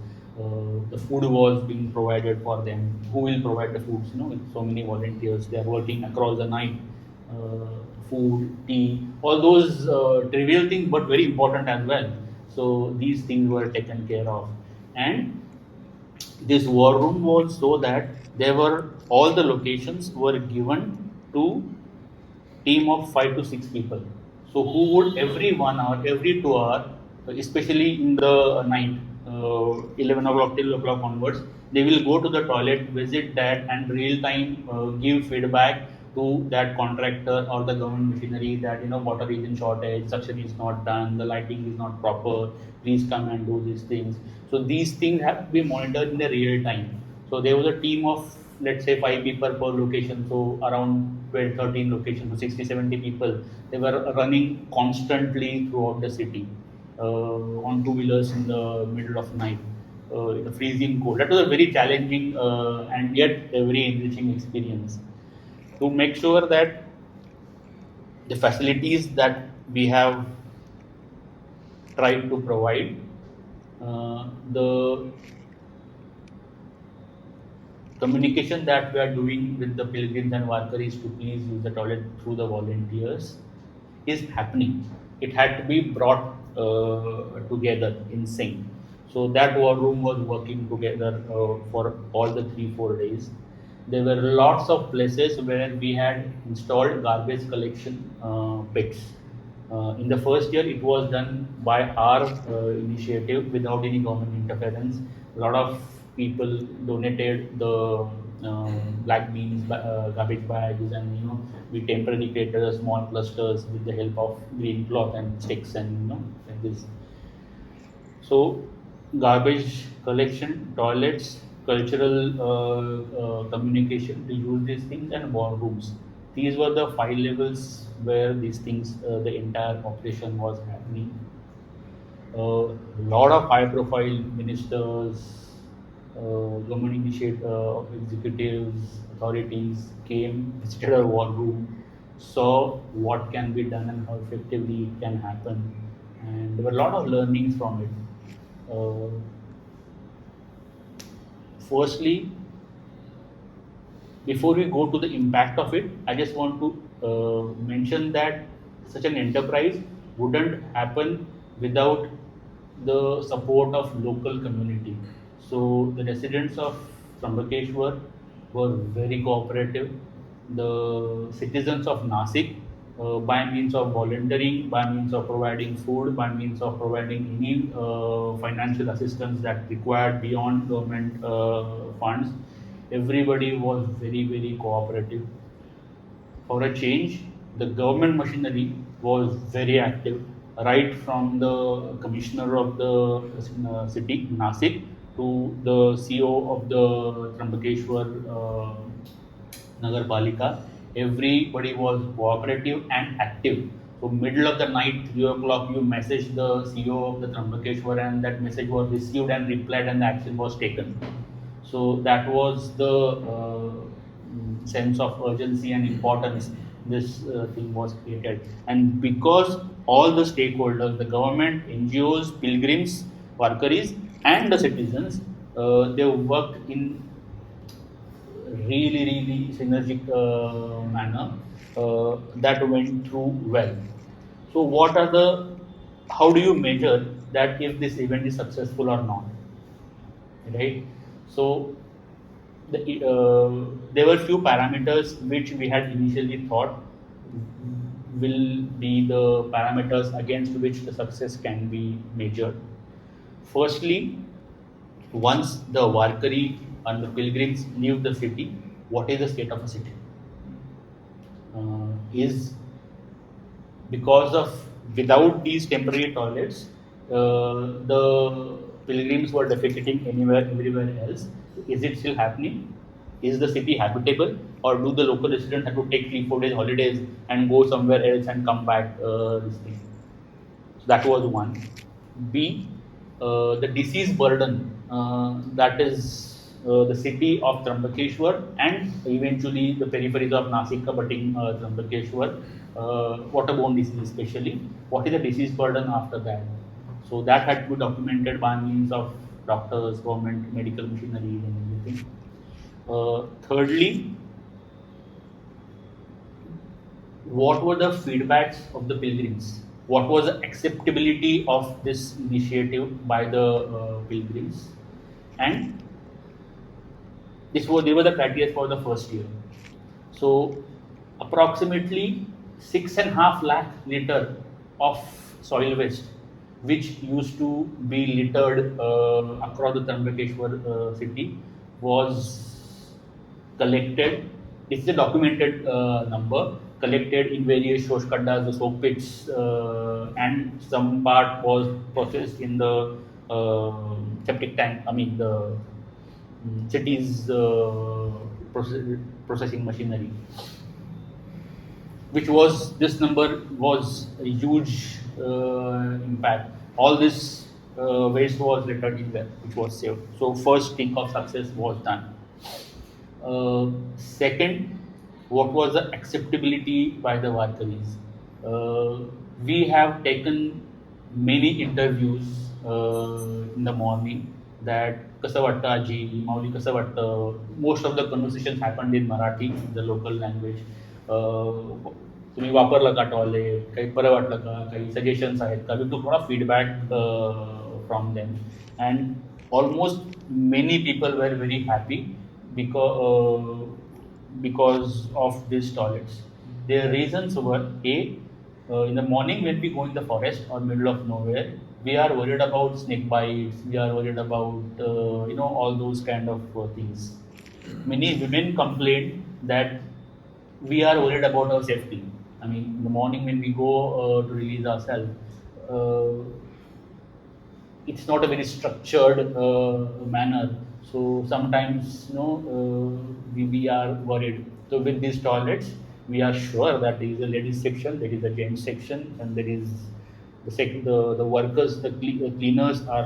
B: The food was being provided for them. Who will provide the foods? With so many volunteers, they are working across the night. Food, tea, all those trivial things, but very important as well. So these things were taken care of, and this war room was so that all the locations were given to team of 5 to 6 people. So who would every 1 hour, every 2 hours, especially in the night, 11 o'clock till o'clock onwards, they will go to the toilet, visit that, and real time give feedback to that contractor or the government machinery that water is in shortage, suction is not done, the lighting is not proper, please come and do these things. So these things have to be monitored in the real time. So there was a team of let's say 5 people per location, so around 12, 13 locations, so 60, 70 people. They were running constantly throughout the city on two-wheelers in the middle of night. In the freezing cold. That was a very challenging and yet a very enriching experience. To make sure that the facilities that we have tried to provide, the communication that we are doing with the pilgrims and Varkaris to please use the toilet through the volunteers is happening. It had to be brought together in sync. So that war room was working together for all the 3-4 days. There were lots of places where we had installed garbage collection pits. In the first year, it was done by our initiative without any government interference. A lot of people donated the black beans, garbage bags, and we temporarily created small clusters with the help of green cloth and sticks and like this. So, garbage collection, toilets, cultural communication to use these things, and war rooms. These were the 5 levels where these things, the entire operation was happening. A lot of high-profile ministers, government executives, authorities came, visited our war room, saw what can be done and how effectively it can happen, and there were a lot of learnings from it. Firstly, before we go to the impact of it, I just want to mention that such an enterprise wouldn't happen without the support of local community. So the residents of Trambakeshwar were very cooperative. The citizens of Nasik, by means of volunteering, by means of providing food, by means of providing any financial assistance that required beyond government funds, everybody was very, very cooperative. For a change, the government machinery was very active, right from the commissioner of the city, Nasik, to the CEO of the Trambakeshwar Nagar Palika. Everybody was cooperative and active. So middle of the night, 3 o'clock, you message the CEO of the Trambakeshwar, and that message was received and replied, and the action was taken. So that was the sense of urgency and importance this thing was created. And because all the stakeholders, the government, NGOs, pilgrims, Varkaris, and the citizens, they worked in really, really synergic manner, that went through well. So, how do you measure that if this event is successful or not? Right? So, there were few parameters which we had initially thought will be the parameters against which the success can be measured. Firstly, once the Varkari and the pilgrims leave the city, what is the state of the city? Is because of without these temporary toilets, the pilgrims were defecating everywhere else. Is it still happening? Is the city habitable, or do the local residents have to take 3-4 days holidays and go somewhere else and come back? This thing. So that was one. B, the disease burden, that is the city of Trambakeshwar and eventually the peripheries of Nasik abutting Trambakeshwar, waterborne disease especially. What is the disease burden after that? So that had to be documented by means of doctors, government, medical machinery, and everything. Thirdly, what were the feedbacks of the pilgrims? What was the acceptability of this initiative by the pilgrims? And these were the criteria for the first year. So, approximately 6.5 lakh liter of soil waste, which used to be littered across the Trambakeshwar city, was collected. This is a documented number, collected in various shosh kaddas, the soak pits, and some part was processed in the septic tank. I mean the city's processing machinery. Which was this number was a huge impact. All this waste was littered in there, which was saved. So first thing of success was done. Second, what was the acceptability by the Varkaris? We have taken many interviews in the morning that कसं वाटतं आजी माऊली कसं वाटतं. Most of the conversation happened in Marathi, the local language. तुम्ही वापरलं का toilet, काही बरं वाटलं का, काही सजेशन्स आहेत का, टू थोडा feedback from them. And almost many people were very happy because of these toilets. Their reasons were in the morning when we go in the forest or middle of nowhere, we are worried about snake bites, we are worried about all those kind of things. Many women complained that we are worried about our safety. I mean, in the morning when we go to release ourselves, it's not a very structured manner. So sometimes, we are worried. So with these toilets, we are sure that there is a ladies section, there is a gents section, and there is the workers, the cleaners are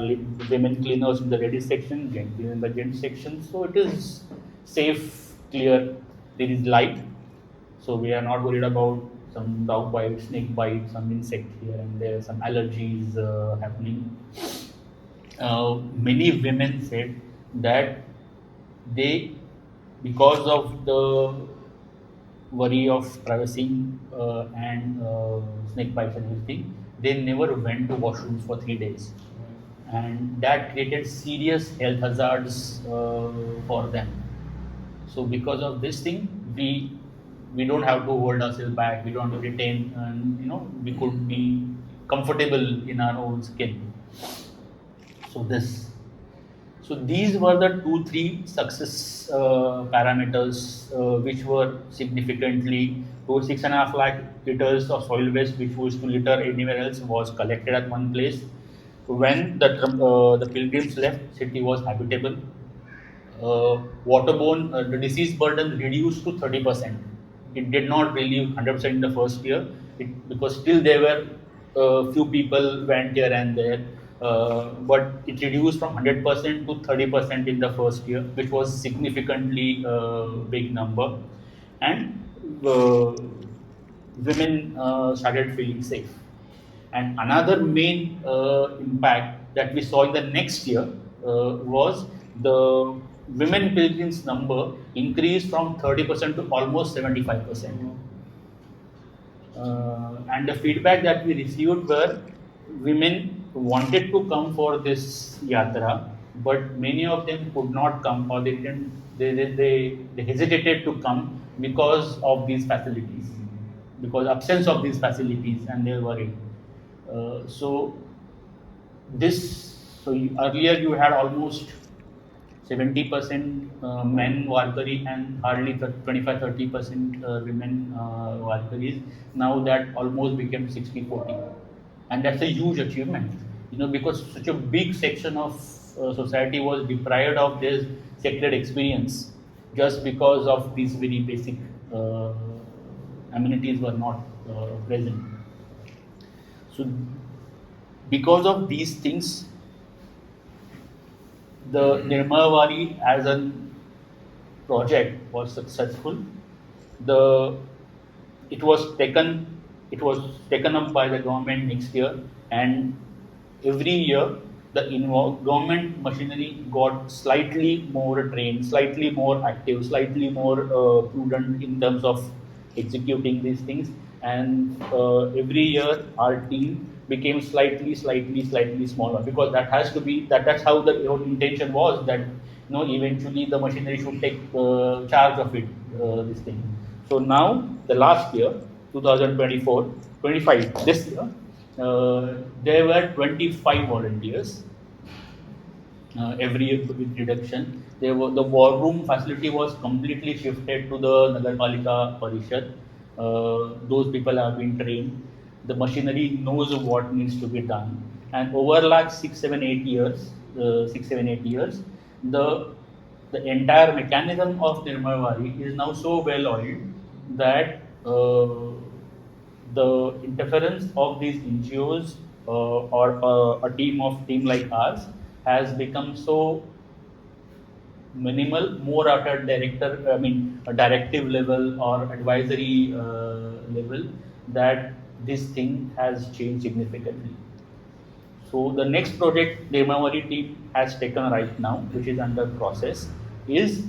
B: women cleaners in the ladies section, gents in the gents section. So it is safe, clear. There is light, so we are not worried about some dog bite, snake bite, some insect here and there, some allergies happening. Many women said that they, because of the worry of privacy and snake bites and everything, they never went to washrooms for 3 days, and that created serious health hazards for them. So because of this thing, we don't have to hold ourselves back. We don't have to retain, and we could be comfortable in our own skin. So these were the 2-3 success parameters which were significantly. 6.5 lakh liters of soil waste which was to litter anywhere else was collected at one place. When the pilgrims left, city was habitable. Waterborne, the disease burden reduced to 30%. It did not relieve 100% in the first year, because still there were few people went here and there. But it reduced from 100% to 30% in the first year, which was significantly big number. And women started feeling safe. And another main impact that we saw in the next year was the women pilgrims number increased from 30% to almost 75%. And the feedback that we received were women wanted to come for this yatra, but many of them could not come, or they hesitated to come because of these facilities, because absence of these facilities, and they were worried. So earlier you had almost 70% men Warkari and hardly 25-30% women Warkaris. Now that almost became 60-40, and that's a huge achievement. Because such a big section of society was deprived of this sacred experience just because of these very basic amenities were not present. So because of these things, the Nirmavari as a project was successful. It was taken up by the government next year, and every year the government machinery got slightly more trained, slightly more active, slightly more prudent in terms of executing these things. And every year our team became slightly smaller, because that's how the intention was, that eventually the machinery should take charge of it, this thing. So now the last year 2024-25, this year there were 25 volunteers every year with reduction. The war room facility was completely shifted to the Nagarpalika Parishad. Those people have been trained. The machinery knows what needs to be done. And over like 6-7-8 years, the entire mechanism of Nirmavari is now so well oiled that the interference of these NGOs or a team like ours has become so minimal, more at a directive level or advisory level, that this thing has changed significantly. So the next project the Himawari team has taken right now, which is under process, is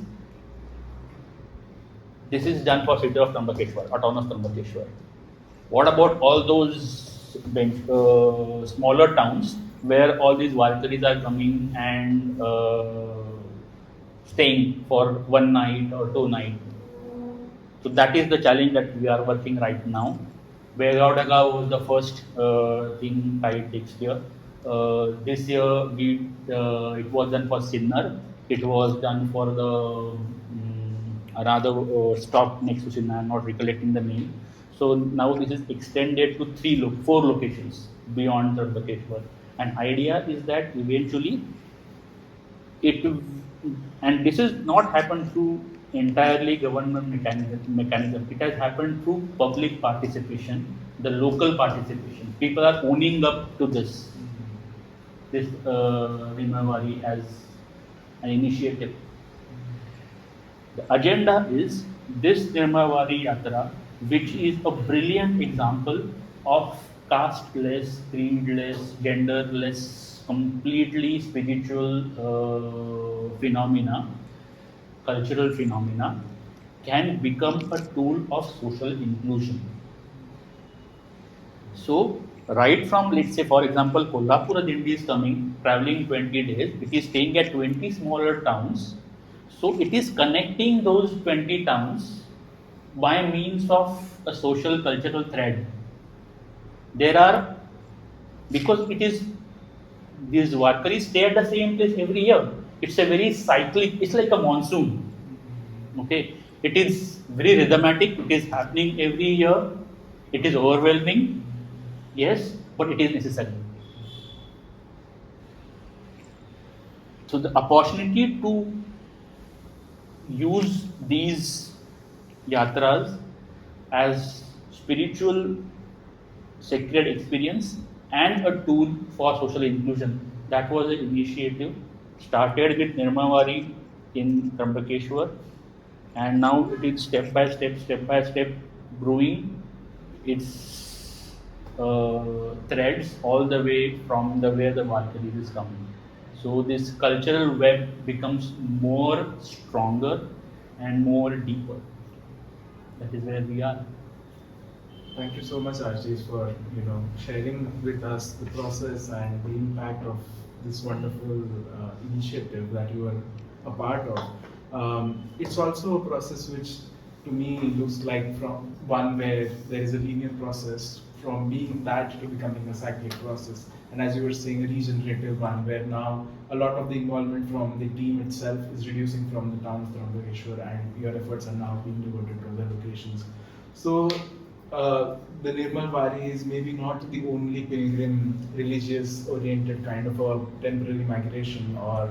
B: this is done for city of Trambakeshwar, autonomous Trambakeshwar. What about all those smaller towns where all these Valkyries are coming and staying for one night or 2 nights? So that is the challenge that we are working right now. Begaudaga was the first thing I takes here. This year it was done for Sinnar. It was done for the another stop next to Sinnar. I'm not recollecting the name. So now this is extended to four locations beyond Trimbakeshwar. And idea is that eventually it, and this is not happened through entirely government mechanism. It has happened through public participation, the local participation. People are owning up to this Himawari as an initiative. The agenda is this Himawari Yatra, which is a brilliant example of casteless, creedless, genderless, completely spiritual phenomena, cultural phenomena, can become a tool of social inclusion. So, right from, let's say, for example, Kolhapur Dindi is coming, traveling 20 days, it is staying at 20 smaller towns. So, it is connecting those 20 towns by means of a social cultural thread. There are, because it is, these Varkaris stay at the same place every year. It's a very cyclic, it's like a monsoon. Okay, it is very rhythmatic, it is happening every year, it is overwhelming, yes, but it is necessary. So the opportunity to use these yatras as spiritual sacred experience and a tool for social inclusion. That was an initiative started with Nirmavari in Trambakeshwar, and now it is step by step brewing its threads all the way from where the Valkyries is coming. So this cultural web becomes more stronger and more deeper. That is where we are.
A: Thank you so much, Archis, for sharing with us the process and the impact of this wonderful initiative that you are a part of. It's also a process which, to me, looks like from one where there is a linear process from being that to becoming a cyclic process. And as you were saying, a regenerative one where now a lot of the involvement from the team itself is reducing from the town of Trambakeshwar, and your efforts are now being devoted to other locations. So the Nirmal Wari is maybe not the only pilgrim, religious-oriented kind of a temporary migration or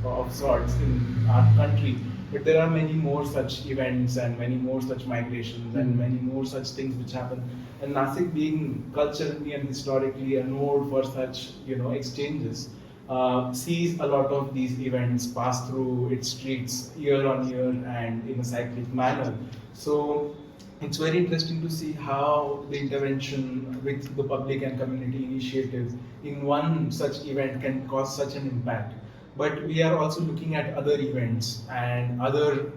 A: of sorts in our country, but there are many more such events and many more such migrations and many more such things which happen. And Nasik, being culturally and historically a node for such exchanges, sees a lot of these events pass through its streets year on year and in a cyclic manner. So it's very interesting to see how the intervention with the public and community initiatives in one such event can cause such an impact. But we are also looking at other events and other,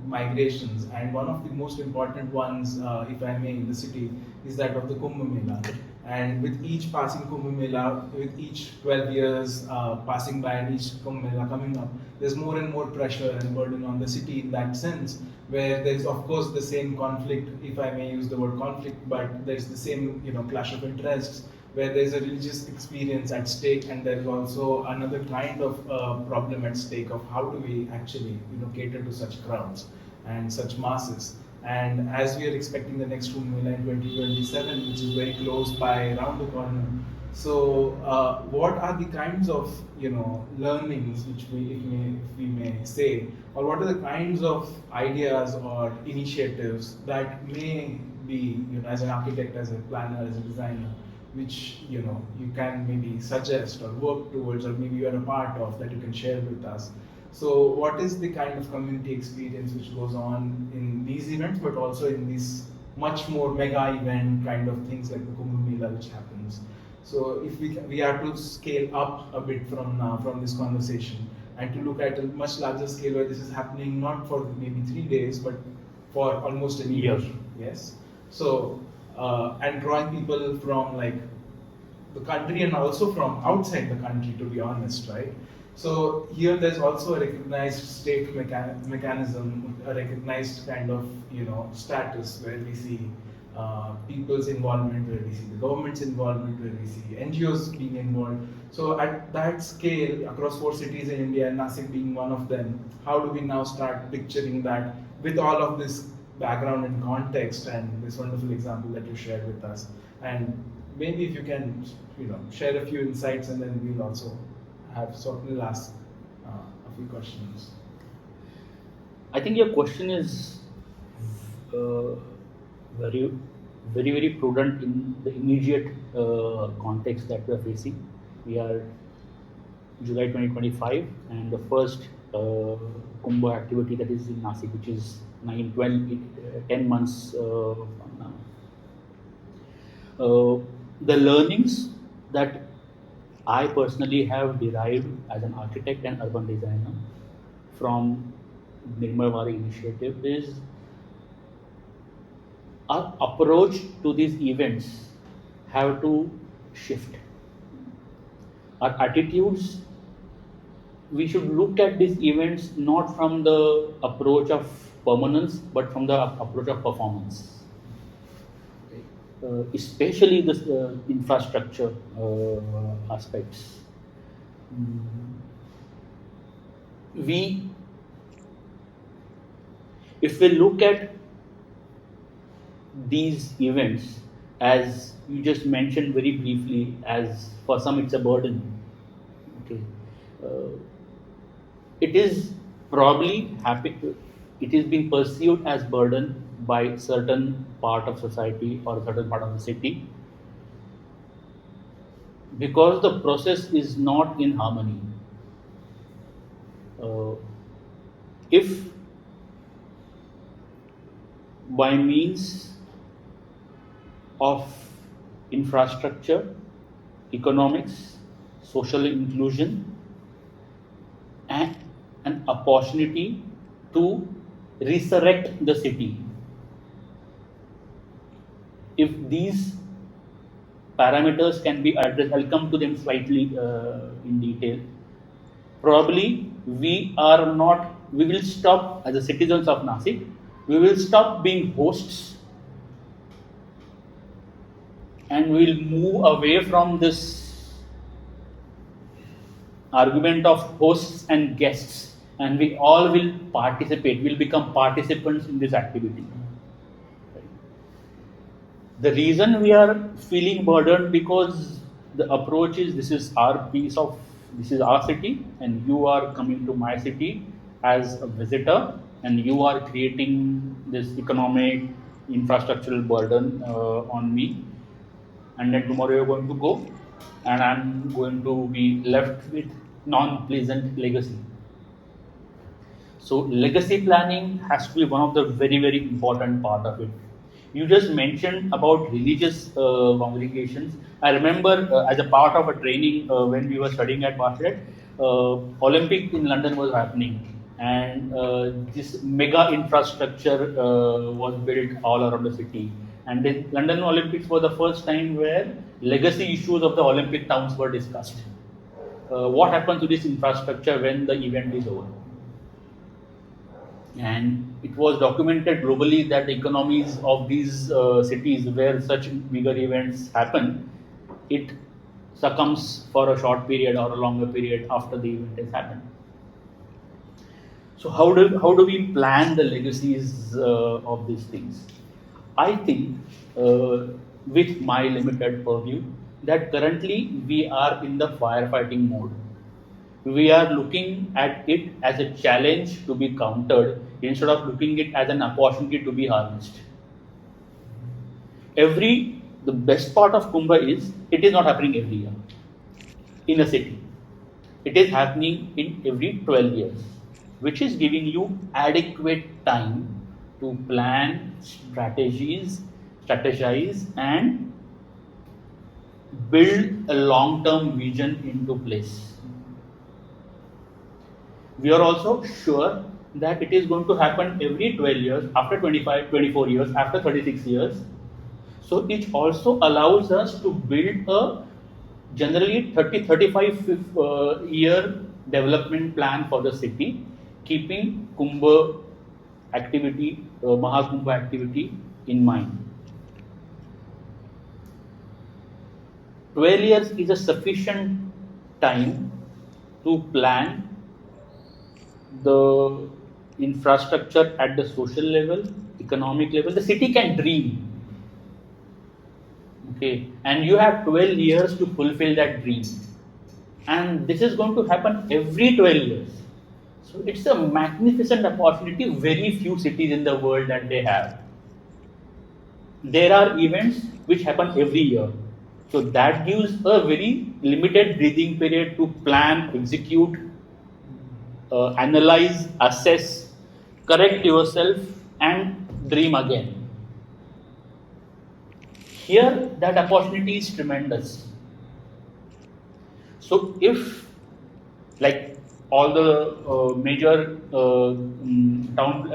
A: migrations. And one of the most important ones, if I may, in the city is that of the Kumbh Mela. And with each passing Kumbh Mela, with each 12 years passing by and each Kumbh Mela coming up, there's more and more pressure and burden on the city in that sense, where there's of course the same conflict, if I may use the word conflict, but there's the same clash of interests, where there's a religious experience at stake, and there's also another kind of problem at stake of how do we actually cater to such crowds and such masses. And as we are expecting the next Kumbh Mela in 2027, which is very close by around the corner, so what are the kinds of learnings which if we may say, or what are the kinds of ideas or initiatives that may be as an architect, as a planner, as a designer, which you can maybe suggest or work towards, or maybe you are a part of, that you can share with us. So what is the kind of community experience which goes on in these events, but also in these much more mega event kind of things like the Kumbh Mela which happens? So if we have to scale up a bit from this conversation and to look at a much larger scale where this is happening not for maybe 3 days but for almost a year. Yes. So and drawing people from like the country and also from outside the country, to be honest, right? So here there's also a recognized state mechanism, a recognized kind of status where we see people's involvement, where we see the government's involvement, where we see NGOs being involved. So at that scale, across 4 cities in India, and Nasik being one of them, how do we now start picturing that with all of this background and context and this wonderful example that you shared with us? And maybe if you can, share a few insights, and then we'll also have Swapnil ask a few questions.
B: I think your question is very, very, very prudent in the immediate context that we are facing. We are July 2025, and the first Kumbh activity that is in Nasik, which is 10 months from now. The learnings that I personally have derived as an architect and urban designer from Nirmal Wari initiative is our approach to these events have to shift. Our attitudes, we should look at these events not from the approach of permanence but from the approach of performance. Especially this infrastructure aspects. If we look at these events, as you just mentioned very briefly, as for some it's a burden. Okay, it is probably it is being perceived as burden by certain part of society or certain part of the city because the process is not in harmony. If by means of infrastructure, economics, social inclusion, and an opportunity to resurrect the city, if these parameters can be addressed, I'll come to them slightly in detail. Probably we will stop as the citizens of Nasik, we will stop being hosts and we'll move away from this argument of hosts and guests, and we all will participate, we'll become participants in this activity. The reason we are feeling burdened because the approach is this is our city, and you are coming to my city as a visitor, and you are creating this economic infrastructural burden on me, and then tomorrow you're going to go, and I'm going to be left with non-pleasant legacy. So legacy planning has to be one of the very, very important part of it. You just mentioned about religious congregations. I remember as a part of a training when we were studying at Bartlett, Olympic in London was happening, and this mega infrastructure was built all around the city. And the London Olympics was the first time where legacy issues of the Olympic towns were discussed. What happens to this infrastructure when the event is over? And it was documented globally that the economies of these cities where such bigger events happen, it succumbs for a short period or a longer period after the event has happened. So how do we plan the legacies of these things? I think with my limited purview that currently we are in the firefighting mode. We are looking at it as a challenge to be countered instead of looking at it as an opportunity to be harnessed. The best part of Kumbh is it is not happening every year in a city. It is happening in every 12 years, which is giving you adequate time to plan strategize and build a long-term vision into place. We are also sure that it is going to happen every 12 years, after 25, 24 years, after 36 years. So it also allows us to build a generally 30, 35 year development plan for the city, keeping Kumbh activity, Mahakumbh activity in mind. 12 years is a sufficient time to plan the infrastructure at the social level, economic level. The city can dream. Okay, and you have 12 years to fulfill that dream. And this is going to happen every 12 years. So it's a magnificent opportunity, very few cities in the world that they have. There are events which happen every year. So that gives a very limited breathing period to plan, execute, analyze, assess, correct yourself, and dream again. Here, that opportunity is tremendous. So, if like all the major town,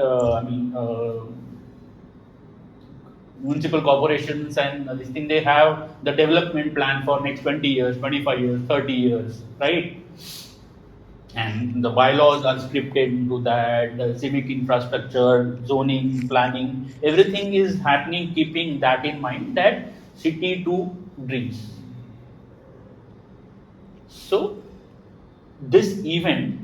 B: municipal corporations and this thing, they have the development plan for next 20 years, 25 years, 30 years, right? And the bylaws are scripted into that, the civic infrastructure, zoning, planning, everything is happening keeping that in mind, that city to dreams. So this event,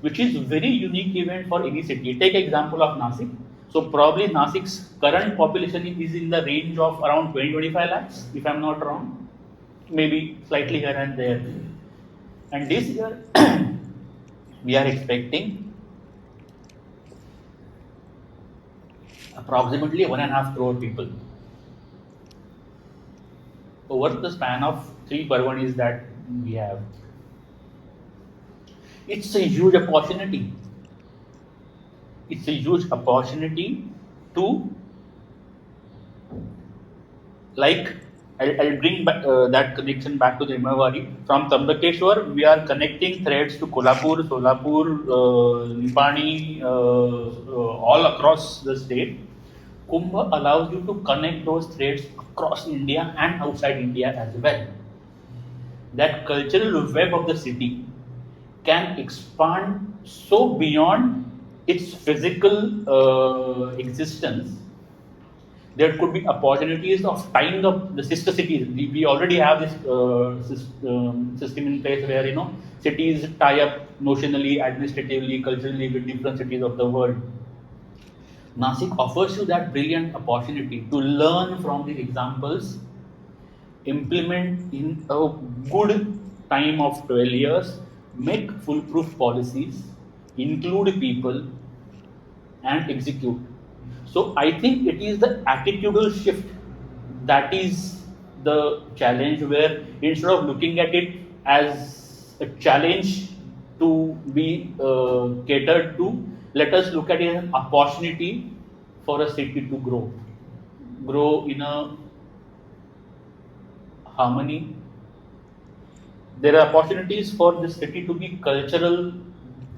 B: which is very unique event for any city, take example of Nasik. So probably Nasik's current population is in the range of around 20-25 lakhs, if I'm not wrong, maybe slightly here and there. And this year, we are expecting approximately 1.5 crore people over the span of 3 Parvanis that we have. It's a huge opportunity. It's a huge opportunity to, like, I'll bring back, that connection back to the Himawari. From Tambakeshwar, we are connecting threads to Kolhapur, Solapur, Nipani, all across the state. Kumbh allows you to connect those threads across India and outside India as well. That cultural web of the city can expand so beyond its physical existence. There could be opportunities of tying up the sister cities. We already have this system in place where cities tie up notionally, administratively, culturally with different cities of the world. Nasik offers you that brilliant opportunity to learn from these examples, implement in a good time of 12 years, make foolproof policies, include people, and execute. So I think it is the attitudinal shift that is the challenge, where instead of looking at it as a challenge to be catered to, let us look at it as an opportunity for a city to grow in a harmony. There are opportunities for this city to be cultural.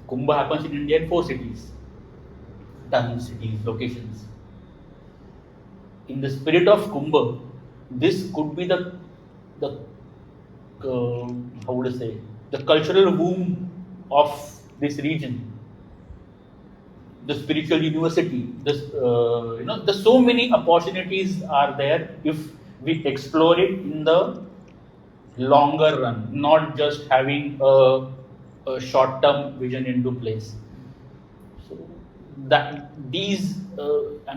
B: Kumbh happens in India in 4 cities, towns, cities, locations. In the spirit of Kumbh, this could be the how would I say, the cultural womb of this region, the spiritual university. This there's so many opportunities are there if we explore it in the longer run, not just having a short-term vision into place. So that these,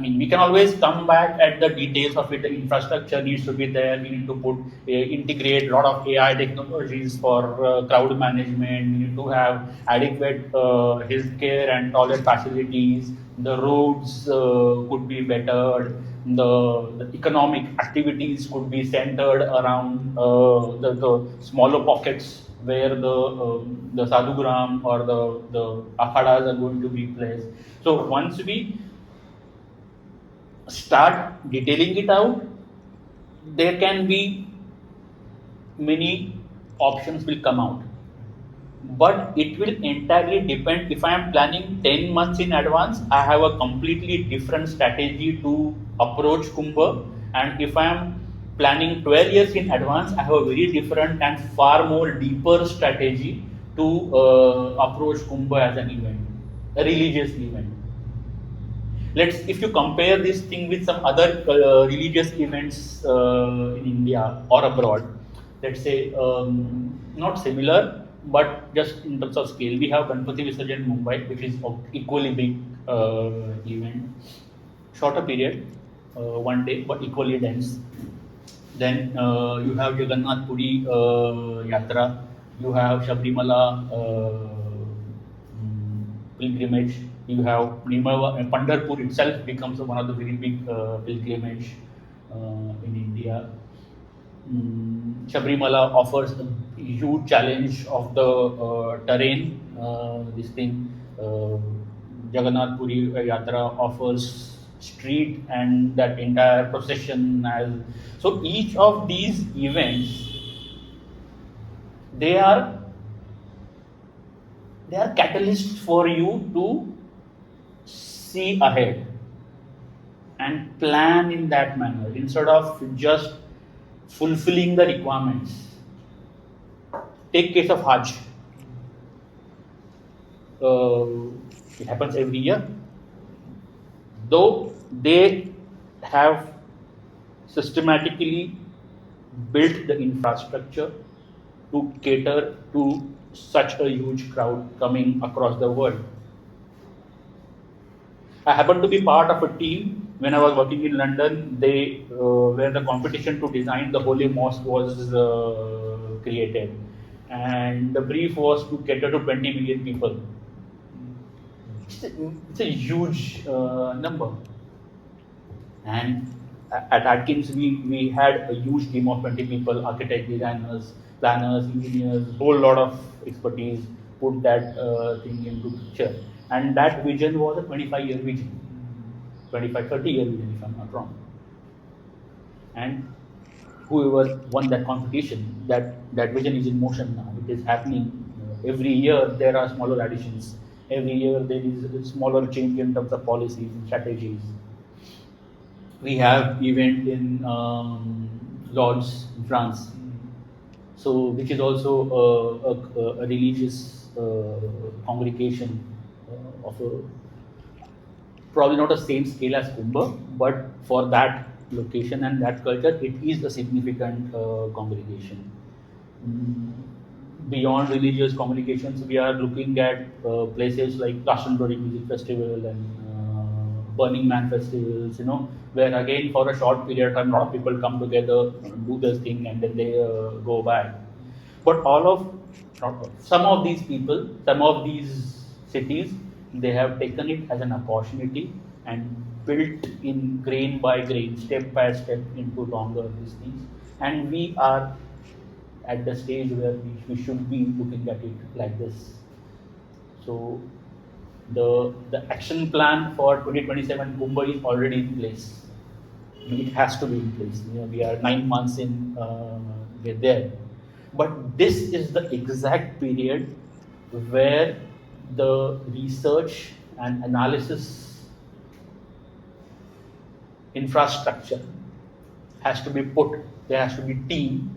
B: we can always come back at the details of it. The infrastructure needs to be there. We need to put integrate a lot of AI technologies for crowd management. We need to have adequate healthcare and toilet facilities. The roads could be bettered. The economic activities could be centered around the smaller pockets where the sadhugram or the akhadas are going to be placed. So once we start detailing it out, there can be many options will come out. But it will entirely depend. If I am planning 10 months in advance, I have a completely different strategy to approach Kumbh. And if I am planning 12 years in advance, I have a very different and far more deeper strategy to approach Kumbh as an event, a religious event. If you compare this thing with some other religious events in India or abroad, let's say not similar, but just in terms of scale, we have Ganpati Visarjan in Mumbai, which is equally big event, shorter period, 1 day, but equally dense. Then you have Jagannath Puri Yatra, you have Sabrimala pilgrimage, you have Pandharpur itself becomes one of the very big pilgrimage in India. Sabrimala offers a huge challenge of the terrain. This thing, Jagannath Puri Yatra offers street and that entire procession. So each of these events, they are catalysts for you to see ahead and plan in that manner instead of just fulfilling the requirements. Take case of Hajj. It happens every year. Though they have systematically built the infrastructure to cater to such a huge crowd coming across the world. I happened to be part of a team when I was working in London. Where the competition to design the Holy Mosque was created, and the brief was to cater to 20 million people. It's a huge number. And at Atkins, we had a huge team of 20 people, architects, designers, planners, engineers, whole lot of expertise, put that thing into picture. And that vision was a 25-year vision, 30-year vision if I'm not wrong. And whoever won that competition, that vision is in motion now. It is happening. Every year there are smaller additions. Every year there is a smaller change in terms of policies and strategies. We have event in Lords in France, so which is also a religious congregation of probably not the same scale as Kumbh, but for that location and that culture, it is a significant congregation. Beyond religious congregations, we are looking at places like Glastonbury Music Festival and Burning Man festivals, where again for a short period of time, a lot of people come together, do this thing, and then they go back. But some of these people, some of these cities, they have taken it as an opportunity and built in grain by grain, step by step into longer these things. And we are at the stage where we should be looking at it like this. So the action plan for 2027 Kumbh is already in place. It has to be in place. We are 9 months in, we're there. But this is the exact period where the research and analysis infrastructure has to be put. There has to be a team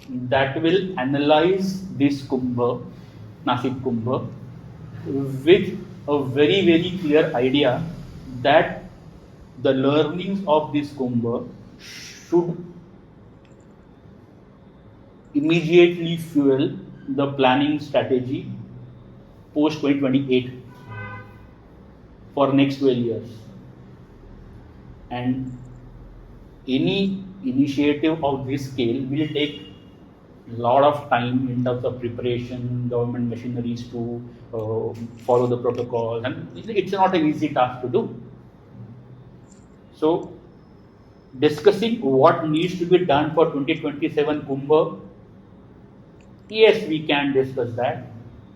B: that will analyze this Kumbh, Nasik Kumbh, with a very, very clear idea that the learnings of this Kumbh should immediately fuel the planning strategy post 2028 for next 12 years. And any initiative of this scale will take a lot of time in terms of preparation, government machineries to follow the protocols, and it's not an easy task to do. So, discussing what needs to be done for 2027 Kumbh, yes, we can discuss that,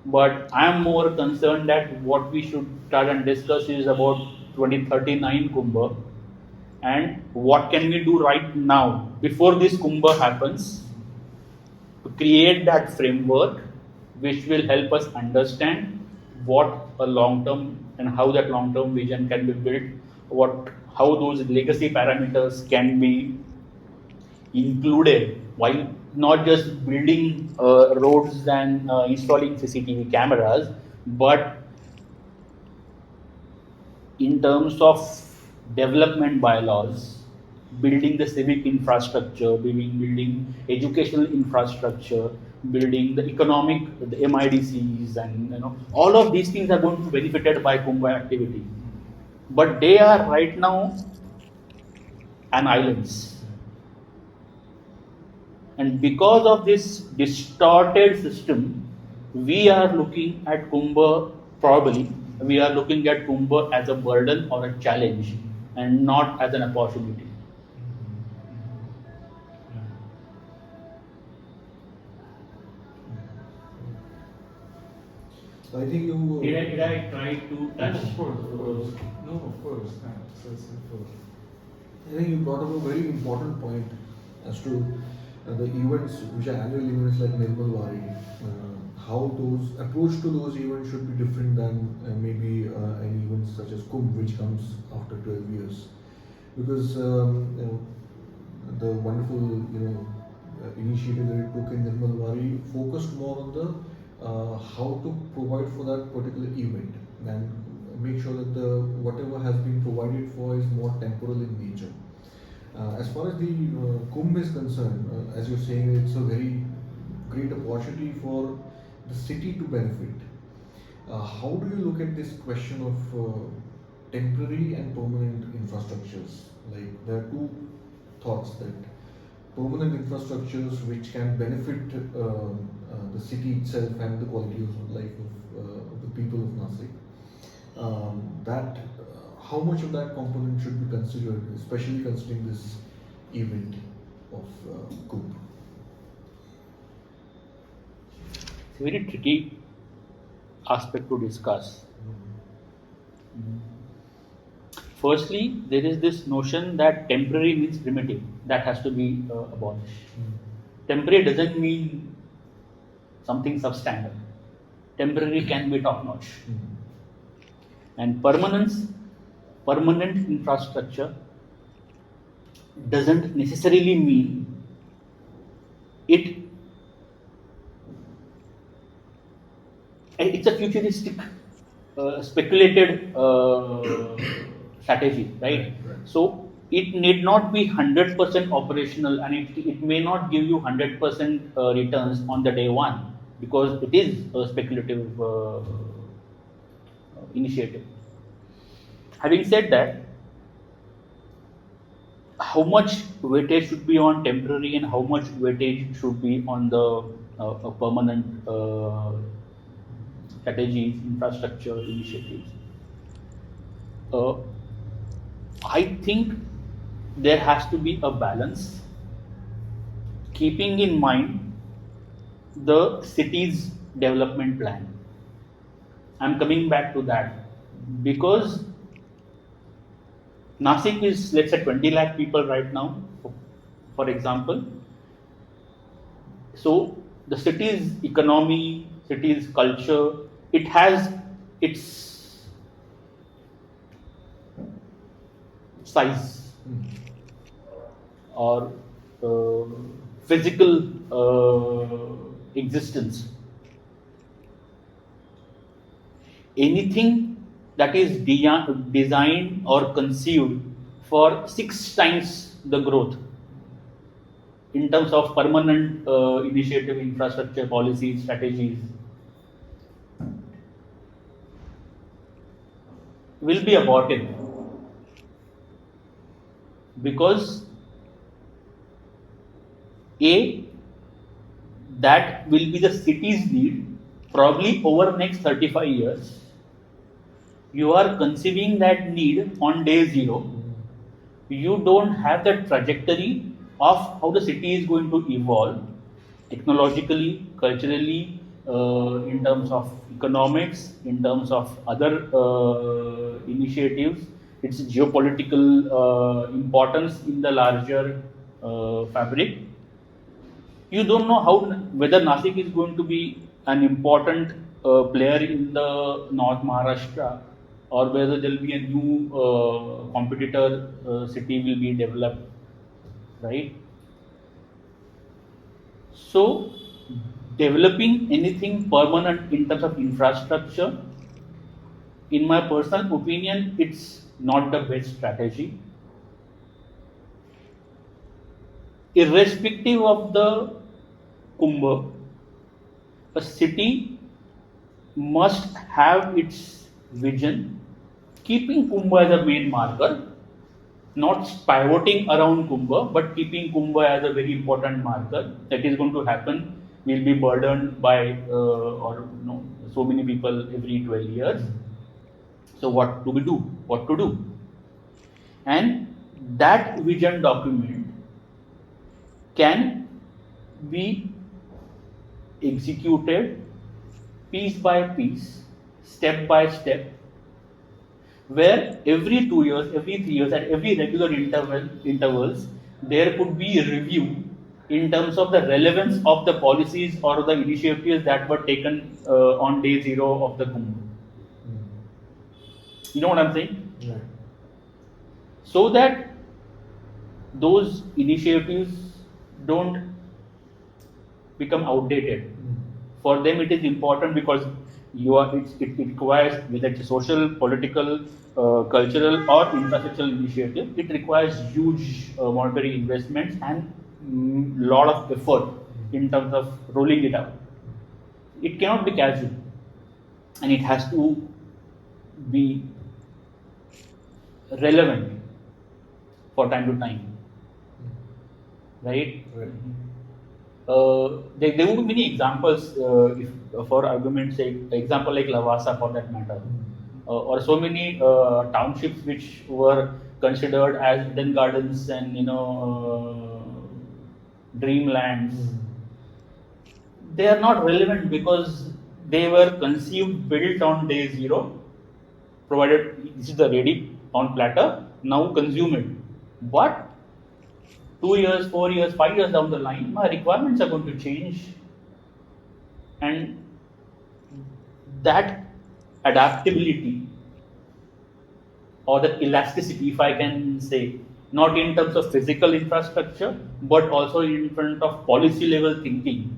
B: but I am more concerned that what we should start and discuss is about 2039 Kumbh, and what can we do right now before this Kumbh happens to create that framework which will help us understand what a long-term and how that long-term vision can be built, how those legacy parameters can be included while not just building roads and installing CCTV cameras, but in terms of development bylaws, building the civic infrastructure, building educational infrastructure, building the economic, the MIDCs, and all of these things are going to be benefited by Kumbh activity. But they are right now an islands. And because of this distorted system, we are looking at Kumbh, probably, we are looking at Kumbh as a burden or a challenge and not as an opportunity.
C: I think you.
B: Did I try to touch?
A: Of course. No, of course.
C: I think you brought up a very important point as to the events which are annual events like Nirmal Wari, how those approach to those events should be different than maybe an event such as Kumbh, which comes after 12 years, because the wonderful initiative that it took in Nirmal Wari focused more on the how to provide for that particular event and make sure that the whatever has been provided for is more temporal in nature. As far as the Kumbh is concerned, as you're saying, it's a very great opportunity for the city to benefit. How do you look at this question of temporary and permanent infrastructures? Like, there are two thoughts that permanent infrastructures which can benefit the city itself and the quality of life of the people of Nasik. How much of that component should be considered, especially considering this event of Kumbh?
B: It's a very tricky aspect to discuss. Firstly, there is this notion that temporary means primitive. That has to be abolished. Temporary doesn't mean something substandard. Temporary can be top-notch. And permanent infrastructure doesn't necessarily mean it's a futuristic, speculated strategy, right? So it need not be 100% operational, and it may not give you 100% returns on the day one, because it is a speculative initiative. Having said that, how much weightage should be on temporary and how much weightage should be on the permanent strategies, infrastructure initiatives? I think there has to be a balance, keeping in mind the city's development plan. I'm coming back to that because Nasik is, let's say, 20 lakh people right now, for example. So the city's economy, city's culture, it has its size or physical existence. Anything that is designed or conceived for 6 times the growth in terms of permanent initiative, infrastructure, policies, strategies, will be abortive, because that will be the city's need probably over the next 35 years. You are conceiving that need on day zero. You don't have the trajectory of how the city is going to evolve technologically, culturally, in terms of economics, in terms of other initiatives, its geopolitical importance in the larger fabric. you don't know how whether Nasik is going to be an important player in the North Maharashtra, or whether there will be a new competitor city will be developed, right? So, developing anything permanent in terms of infrastructure, in my personal opinion, it's not the best strategy. Irrespective of the Kumbh, a city must have its vision, keeping Kumbh as a main marker, not pivoting around Kumbh, but keeping Kumbh as a very important marker. That is going to happen. We'll be burdened by so many people every 12 years. So what do we do? What to do? And that vision document can be executed piece by piece, step by step, where every 2 years, every 3 years, at every regular intervals, there could be a review in terms of the relevance of the policies or the initiatives that were taken on day zero of the Kumbh. You know what I'm saying?
C: Right.
B: So that those initiatives don't become outdated. For them, it is important because it requires, whether it's a social, political, cultural, or infrastructural initiative, it requires huge monetary investments and lot of effort in terms of rolling it out. It cannot be casual, and it has to be relevant for time to time, right?
C: Right.
B: There would be many examples, if for argument's sake, example like Lavasa for that matter, or so many townships which were considered as Eden Gardens and dreamlands. They are not relevant because they were conceived, built on day zero, provided this is the ready on platter, now consume it. But 2 years, 4 years, 5 years down the line, my requirements are going to change. And that adaptability or that elasticity, if I can say, not in terms of physical infrastructure, but also in front of policy level thinking.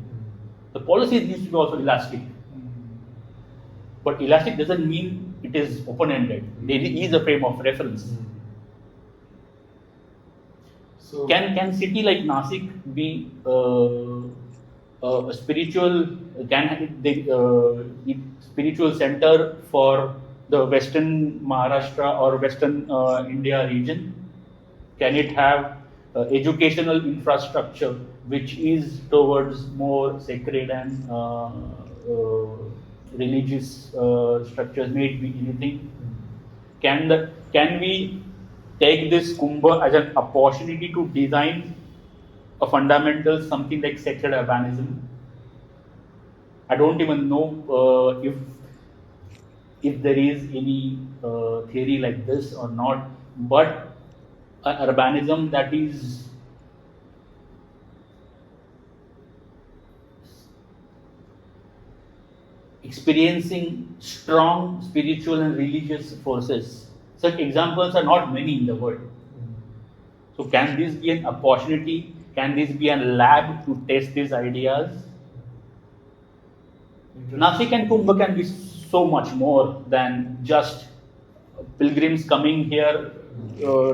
B: The policy needs to be also elastic. But elastic doesn't mean it is open-ended. There is a frame of reference.
A: So
B: Can city like Nasik be a spiritual spiritual center for the Western Maharashtra or Western India region? Can it have educational infrastructure which is towards more sacred and religious structures? May it be anything? Can we take this Kumbh as an opportunity to design a fundamental something like sacred urbanism? I don't even know if there is any theory like this or not, but an urbanism that is experiencing strong spiritual and religious forces. Such examples are not many in the world. So can this be an opportunity? Can this be a lab to test these ideas? Nasik and Kumbh can be so much more than just pilgrims coming here,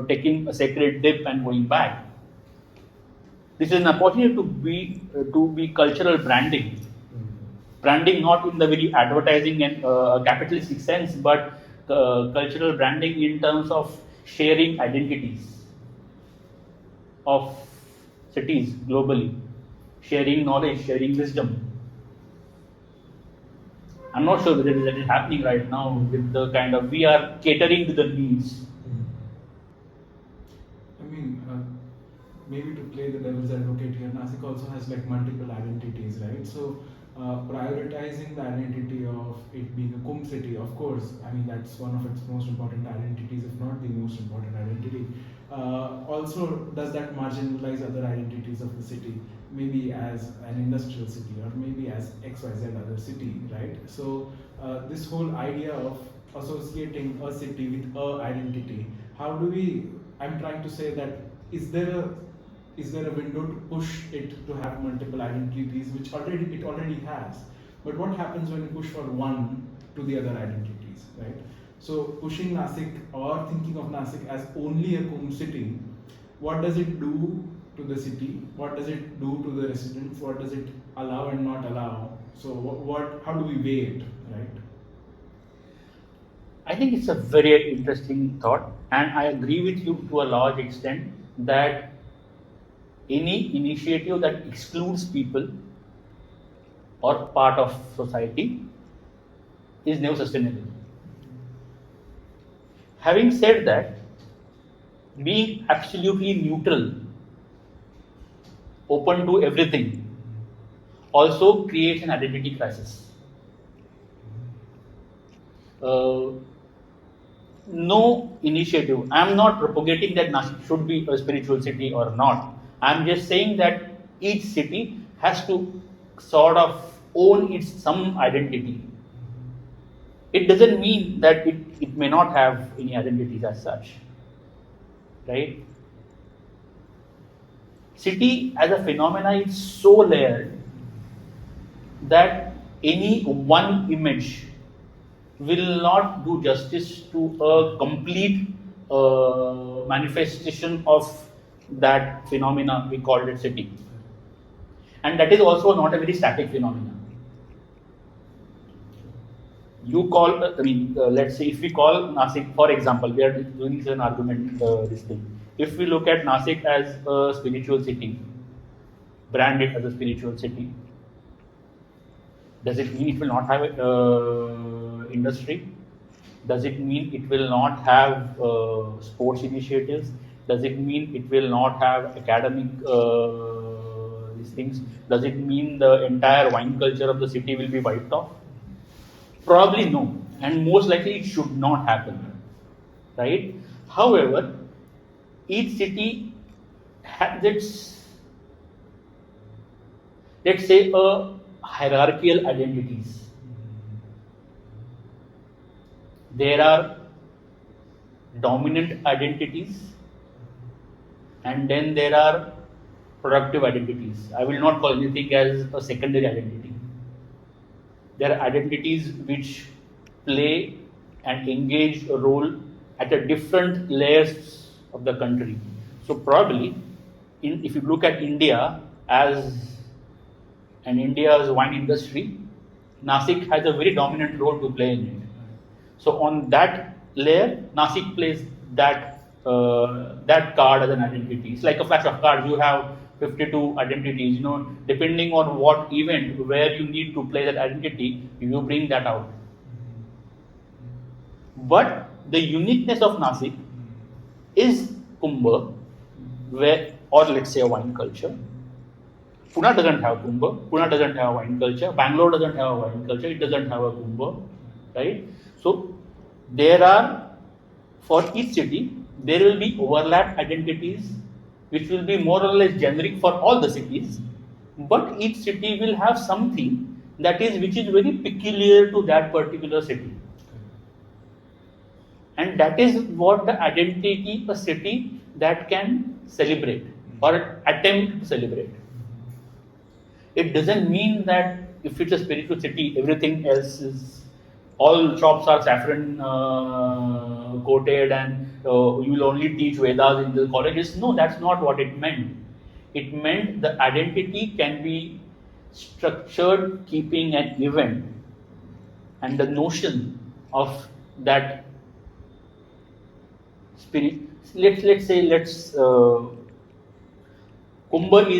B: taking a sacred dip and going back. This is an opportunity to be cultural branding. Branding not in the very advertising and capitalistic sense, but cultural branding in terms of sharing identities of cities globally, sharing knowledge, sharing wisdom. I'm not sure whether that is happening right now with the kind of, we are catering to the needs.
A: I mean, maybe to play the devil's advocate here, Nasik also has like multiple identities, right? So prioritizing the identity of it being a Kumbh city, of course, I mean that's one of its most important identities, if not the most important identity. Also, does that marginalize other identities of the city, maybe as an industrial city or maybe as XYZ other city, right? So this whole idea of associating a city with a identity, how do we, I'm trying to say that, is there a window to push it to have multiple identities, which it already has? But what happens when you push for one to the other identities, right? So pushing Nasik or thinking of Nasik as only a Kumbh city, what does it do to the city? What does it do to the residents? What does it allow and not allow? So how do we weigh it, right?
B: I think it's a very interesting thought, and I agree with you to a large extent that any initiative that excludes people or part of society is never sustainable. Having said that, being absolutely neutral, open to everything, also creates an identity crisis. No initiative. I am not propagating that Nashik should be a spiritual city or not. I am just saying that each city has to sort of own its some identity. It doesn't mean that it may not have any identities as such, right? City as a phenomena is so layered that any one image will not do justice to a complete manifestation of that phenomena we called it city. And that is also not a very static phenomena. You call, let's say if we call Nasik, for example, we are doing an argument, this thing. If we look at Nasik as a spiritual city, brand it as a spiritual city, does it mean it will not have industry? Does it mean it will not have sports initiatives? Does it mean it will not have academic these things? Does it mean the entire wine culture of the city will be wiped off? Probably no, and most likely it should not happen, right? However, each city has its, let's say, a hierarchical identities. There are dominant identities, and then there are productive identities. I will not call anything as a secondary identity. There are identities which play and engage a role at a different layers of the country. So probably, if you look at India as and India's wine industry, Nasik has a very dominant role to play in it. So on that layer, Nasik plays that card as an identity. It's like a flash of cards. You have 52 identities. Depending on what event where you need to play that identity, you bring that out. But the uniqueness of Nasik is Kumbh, or let's say a wine culture. Pune doesn't have Kumbh. Pune doesn't have a wine culture. Bangalore doesn't have a wine culture. It doesn't have a Kumbh, right? So there are, for each city, there will be overlap identities which will be more or less generic for all the cities, but each city will have something which is very peculiar to that particular city. And that is what the identity a city that can celebrate or attempt to celebrate. It doesn't mean that if it's a spiritual city, everything else is, all shops are saffron coated and you will only teach Vedas in the colleges. No, that's not what it meant. It meant the identity can be structured keeping an event, and the notion of that spirit. Let's say Kumbh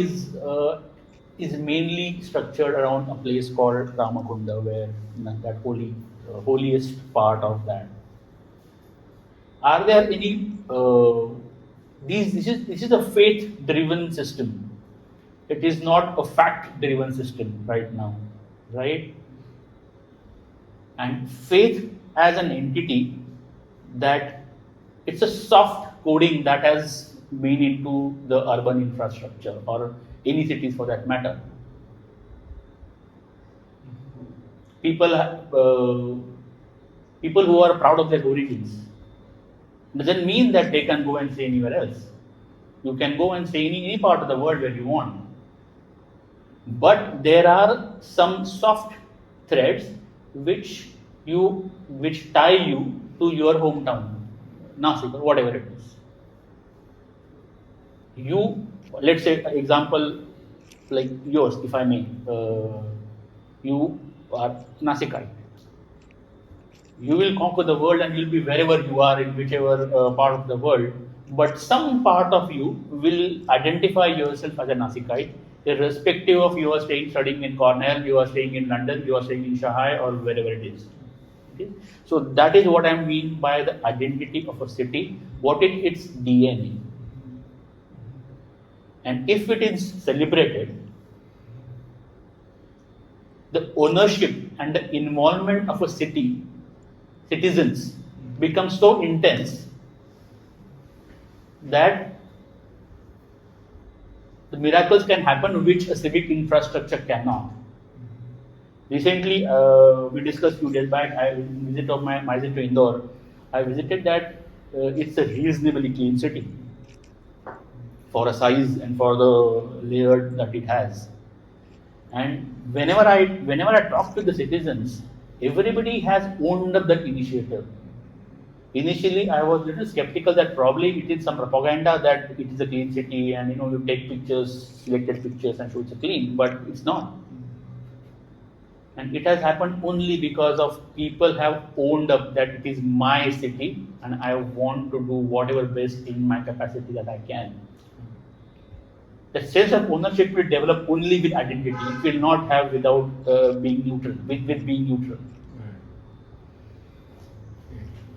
B: is mainly structured around a place called Ramakunda, where that holiest part of that. Are there any? This is a faith-driven system. It is not a fact-driven system right now, right? And faith as an entity that it's a soft coding that has been into the urban infrastructure or any cities for that matter. People, people who are proud of their origins doesn't mean that they can go and stay anywhere else. You can go and stay in any part of the world where you want. But there are some soft threads which tie you to your hometown, Nasik or whatever it is. You, let's say, example like yours, if I may. You are Nasikite. You will conquer the world and you'll be wherever you are in whichever part of the world. But some part of you will identify yourself as a Nasikite, irrespective of you are studying in Cornell, you are staying in London, you are staying in Shanghai, or wherever it is. Okay? So that is what I mean by the identity of a city. What is its DNA? And if it is celebrated, the ownership and the involvement of a citizens becomes so intense that the miracles can happen which a civic infrastructure cannot. Recently, we discussed few days back, I visited my visit to Indore. I visited that it's a reasonably clean city for a size and for the layer that it has. And whenever I talk to the citizens, everybody has owned up that initiative. Initially, I was a little skeptical that probably it is some propaganda that it is a clean city and you take pictures, selected pictures and show it's a clean, but it's not. And it has happened only because of people have owned up that it is my city and I want to do whatever best in my capacity that I can. The sense of ownership will develop only with identity. It will not have without being neutral, with being neutral.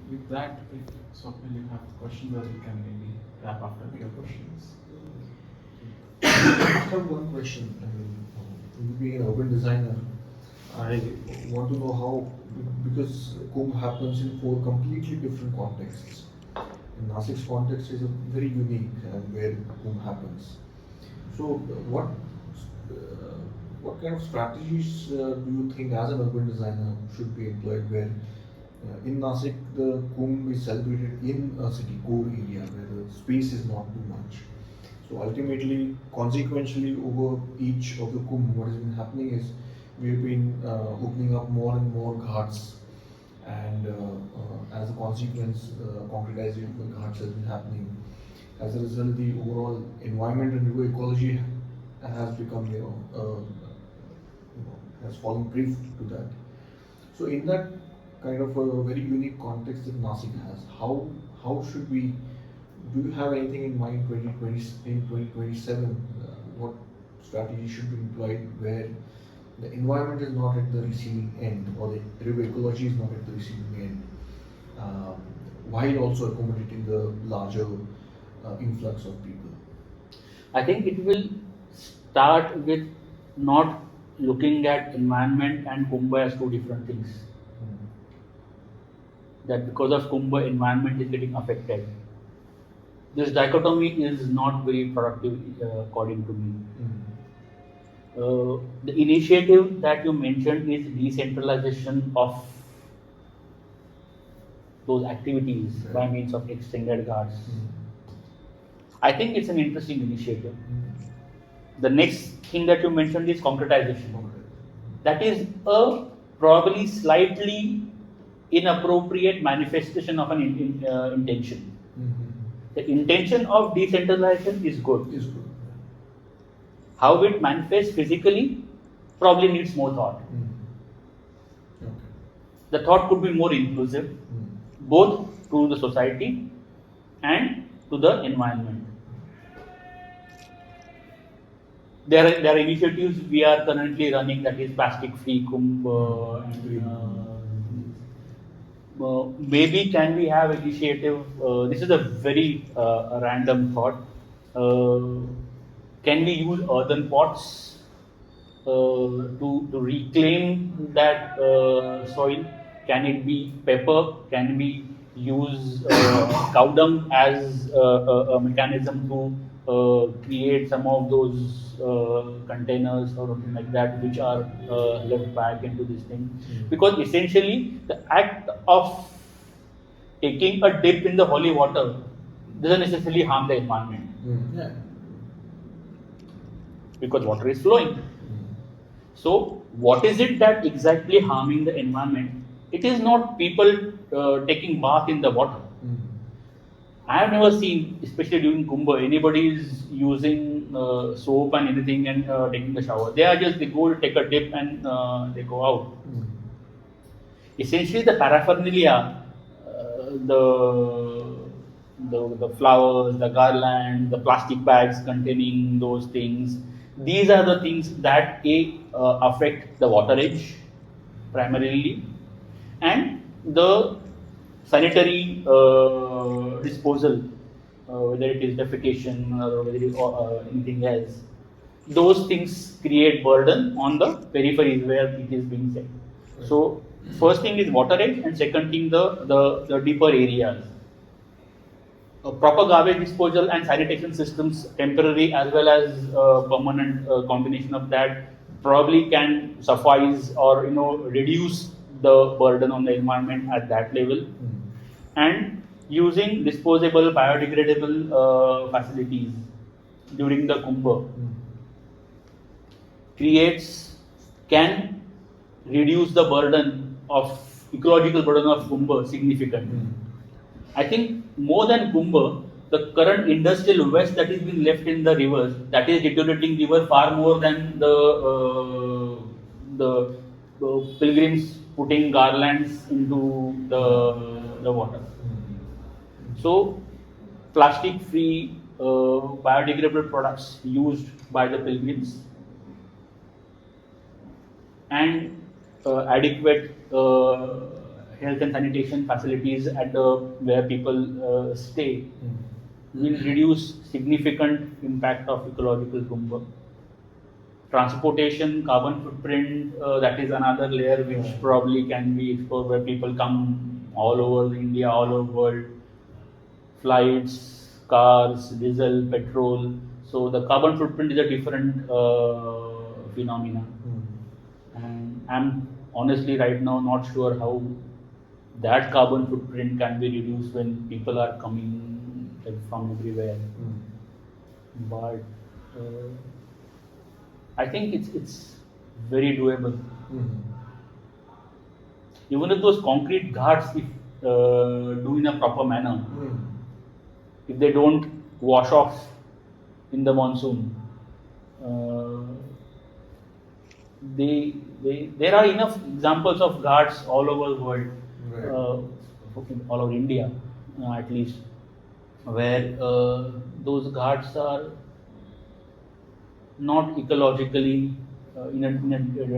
A: With that, if Swapnil, you have questions, or we can maybe wrap after your questions.
C: I have one question. You being an urban designer, I want to know how, because Kumbh happens in 4 completely different contexts. In Nasik's context is a very unique where Kumbh happens. So, what kind of strategies do you think as an urban designer should be employed where in Nasik the Kumbh is celebrated in a city core area where the space is not too much. So ultimately, consequentially over each of the Kumbh, what has been happening is we've been opening up more and more ghats, and as a consequence, concretization of the ghats has been happening. As a result, the overall environment and river ecology has become, has fallen prey to that. So, in that kind of a very unique context that Nasik has, how should we? Do you have anything in mind 2027? What strategy should be employed where the environment is not at the receiving end, or the river ecology is not at the receiving end, while also accommodating the larger influx of people?
B: I think it will start with not looking at environment and Kumbh as 2 different things. That because of Kumbh, environment is getting affected. This dichotomy is not very productive, according to me. The initiative that you mentioned is decentralization of those activities by means of extended guards. I think it's an interesting initiative. The next thing that you mentioned is concretization. That is a probably slightly inappropriate manifestation of an intention. The intention of decentralization is good. How it manifests physically probably needs more thought. The thought could be more inclusive, both to the society and to the environment. There are initiatives we are currently running, that is plastic free Kumbh. Maybe can we have initiative? This is a very random thought. Can we use earthen pots to reclaim that soil? Can it be pepper? Can we use cow dung as a mechanism to create some of those containers or something like that, which are left back into this thing. Because essentially, the act of taking a dip in the holy water doesn't necessarily harm the environment
C: Yeah.
B: because water is flowing. So, what is it that exactly harming the environment? It is not people taking bath in the water. I have never seen, especially during Kumbh, anybody is using soap and anything and taking a shower. They go take a dip and they go out. Essentially, the paraphernalia, the flowers, the garland, the plastic bags containing those things. These are the things that affect the water edge primarily, and the sanitary disposal, whether it is defecation or whether it is anything else. Those things create burden on the peripheries where it is being set. So first thing is water edge, and second thing the deeper areas. Proper garbage disposal and sanitation systems, temporary as well as permanent combination of that, probably can suffice or reduce the burden on the environment at that level. And using disposable, biodegradable facilities during the Kumbh can reduce the ecological burden of Kumbh significantly. I think more than Kumbh, the current industrial waste that is being left in the rivers, that is deteriorating river far more than the pilgrims putting garlands into the water. So, plastic-free, biodegradable products used by the pilgrims and adequate health and sanitation facilities at where people stay will reduce significant impact of ecological Kumbh. Transportation, carbon footprint, that is another layer which probably can be explored, where people come all over India, all over the world. Flights, cars, diesel, petrol. So the carbon footprint is a different phenomena. And I'm honestly right now not sure how that carbon footprint can be reduced when people are coming from everywhere. But I think it's very doable. Even if those concrete ghats, if do in a proper manner, if they don't wash off in the monsoon, there are enough examples of ghats all over the world, all over India at least, where those ghats are not ecologically in a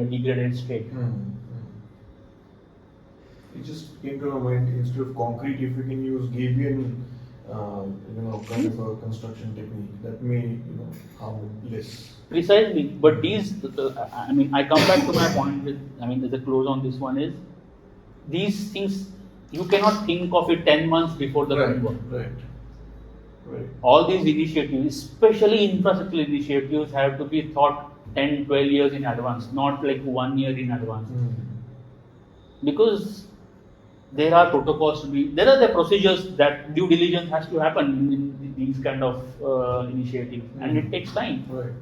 B: degraded state.
C: It just came to my mind, instead of concrete, if we can use Gabion, kind of a construction technique, that may, harm less.
B: Precisely, but these, I come back to my point with, the close on this one is, these things, you cannot think of it 10 months before the Kumbh.
C: Right.
B: All these initiatives, especially infrastructure initiatives, have to be thought 10, 12 years in advance, not like 1 year in advance. Because there are protocols to be, there are the procedures that due diligence has to happen in these kind of initiatives, and it takes time.
C: Right.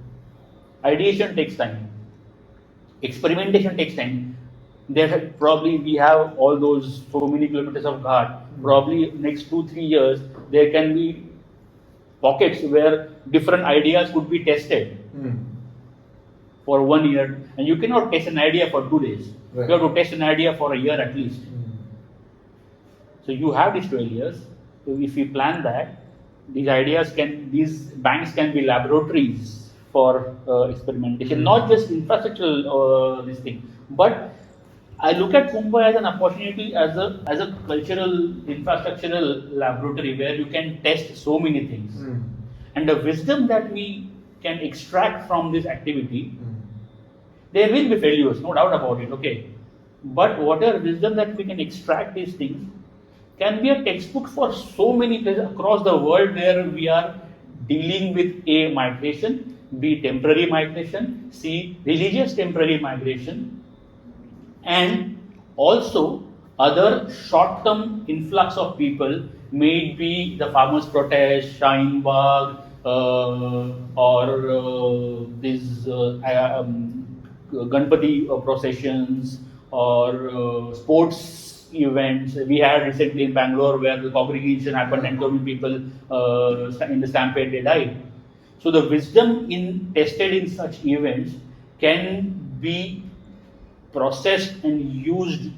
B: Ideation takes time. Experimentation takes time. There probably we have all those so many kilometers of ghat. Probably next 2-3 years there can be pockets where different ideas could be tested for 1 year, and you cannot test an idea for 2 days.
C: Right.
B: You have to test an idea for a year at least. So you have these 12 years. So if we plan that, these banks can be laboratories for experimentation, not just infrastructural this thing. But I look at Kumbh as an opportunity, as a cultural, infrastructural laboratory where you can test so many things. And the wisdom that we can extract from this activity, there will be failures, no doubt about it, okay. But whatever wisdom that we can extract these things can be a textbook for so many places across the world where we are dealing with A, migration, B, temporary migration, C, religious temporary migration, and also other short-term influx of people, may it be the farmers' protest, Shine Bagh, or these Ganpati processions, or sports events. We had recently in Bangalore where the congregation happened and so many people in the stampede they died. So the wisdom in tested in such events can be processed and used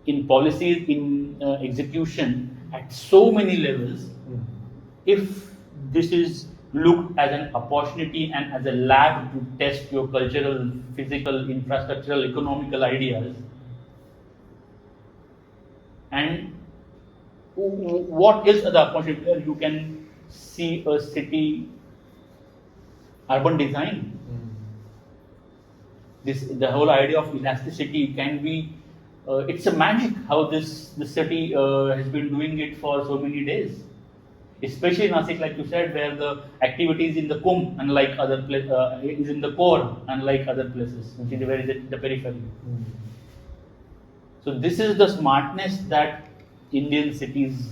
B: in policies, in execution at so many levels. If this is looked as an opportunity and as a lab to test your cultural, physical, infrastructural, economical ideas, and what else are the opportunity where you can see a city urban design? The whole idea of elasticity can be, it's a magic how this city has been doing it for so many days. Especially in Nasik, like you said, where the activity is in the Kumbh, unlike other places, is in the core, unlike other places, which is where is it, the periphery. So this is the smartness that Indian cities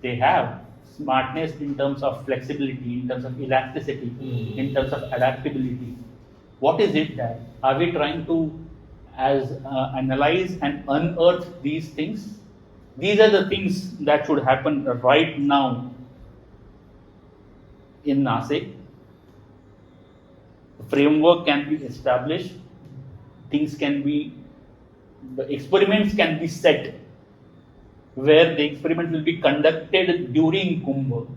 B: they have. Smartness in terms of flexibility, in terms of elasticity, in terms of adaptability. What is it that are we trying to analyze and unearth these things? These are the things that should happen right now in Nasik. The framework can be established, things can be, the experiments can be set, where the experiment will be conducted during Kumbh.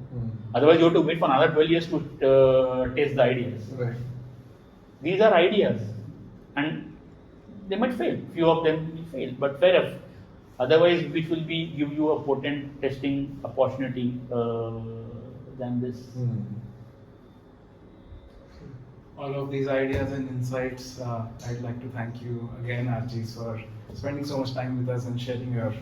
B: Otherwise, you have to wait for another 12 years to test the ideas.
C: Right.
B: These are ideas, and they might fail. Few of them will fail, but fair enough. Otherwise, which will be give you a potent testing opportunity than this.
A: All of these ideas and insights, I'd like to thank you again, Archis, for spending so much time with us and sharing your,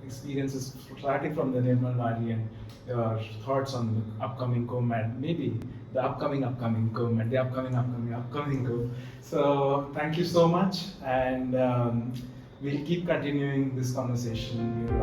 A: experiences starting from the Nirmal Valley and your thoughts on the upcoming Kumbh and maybe the upcoming Kumbh and the upcoming Kumbh. So thank you so much, and we'll keep continuing this conversation here.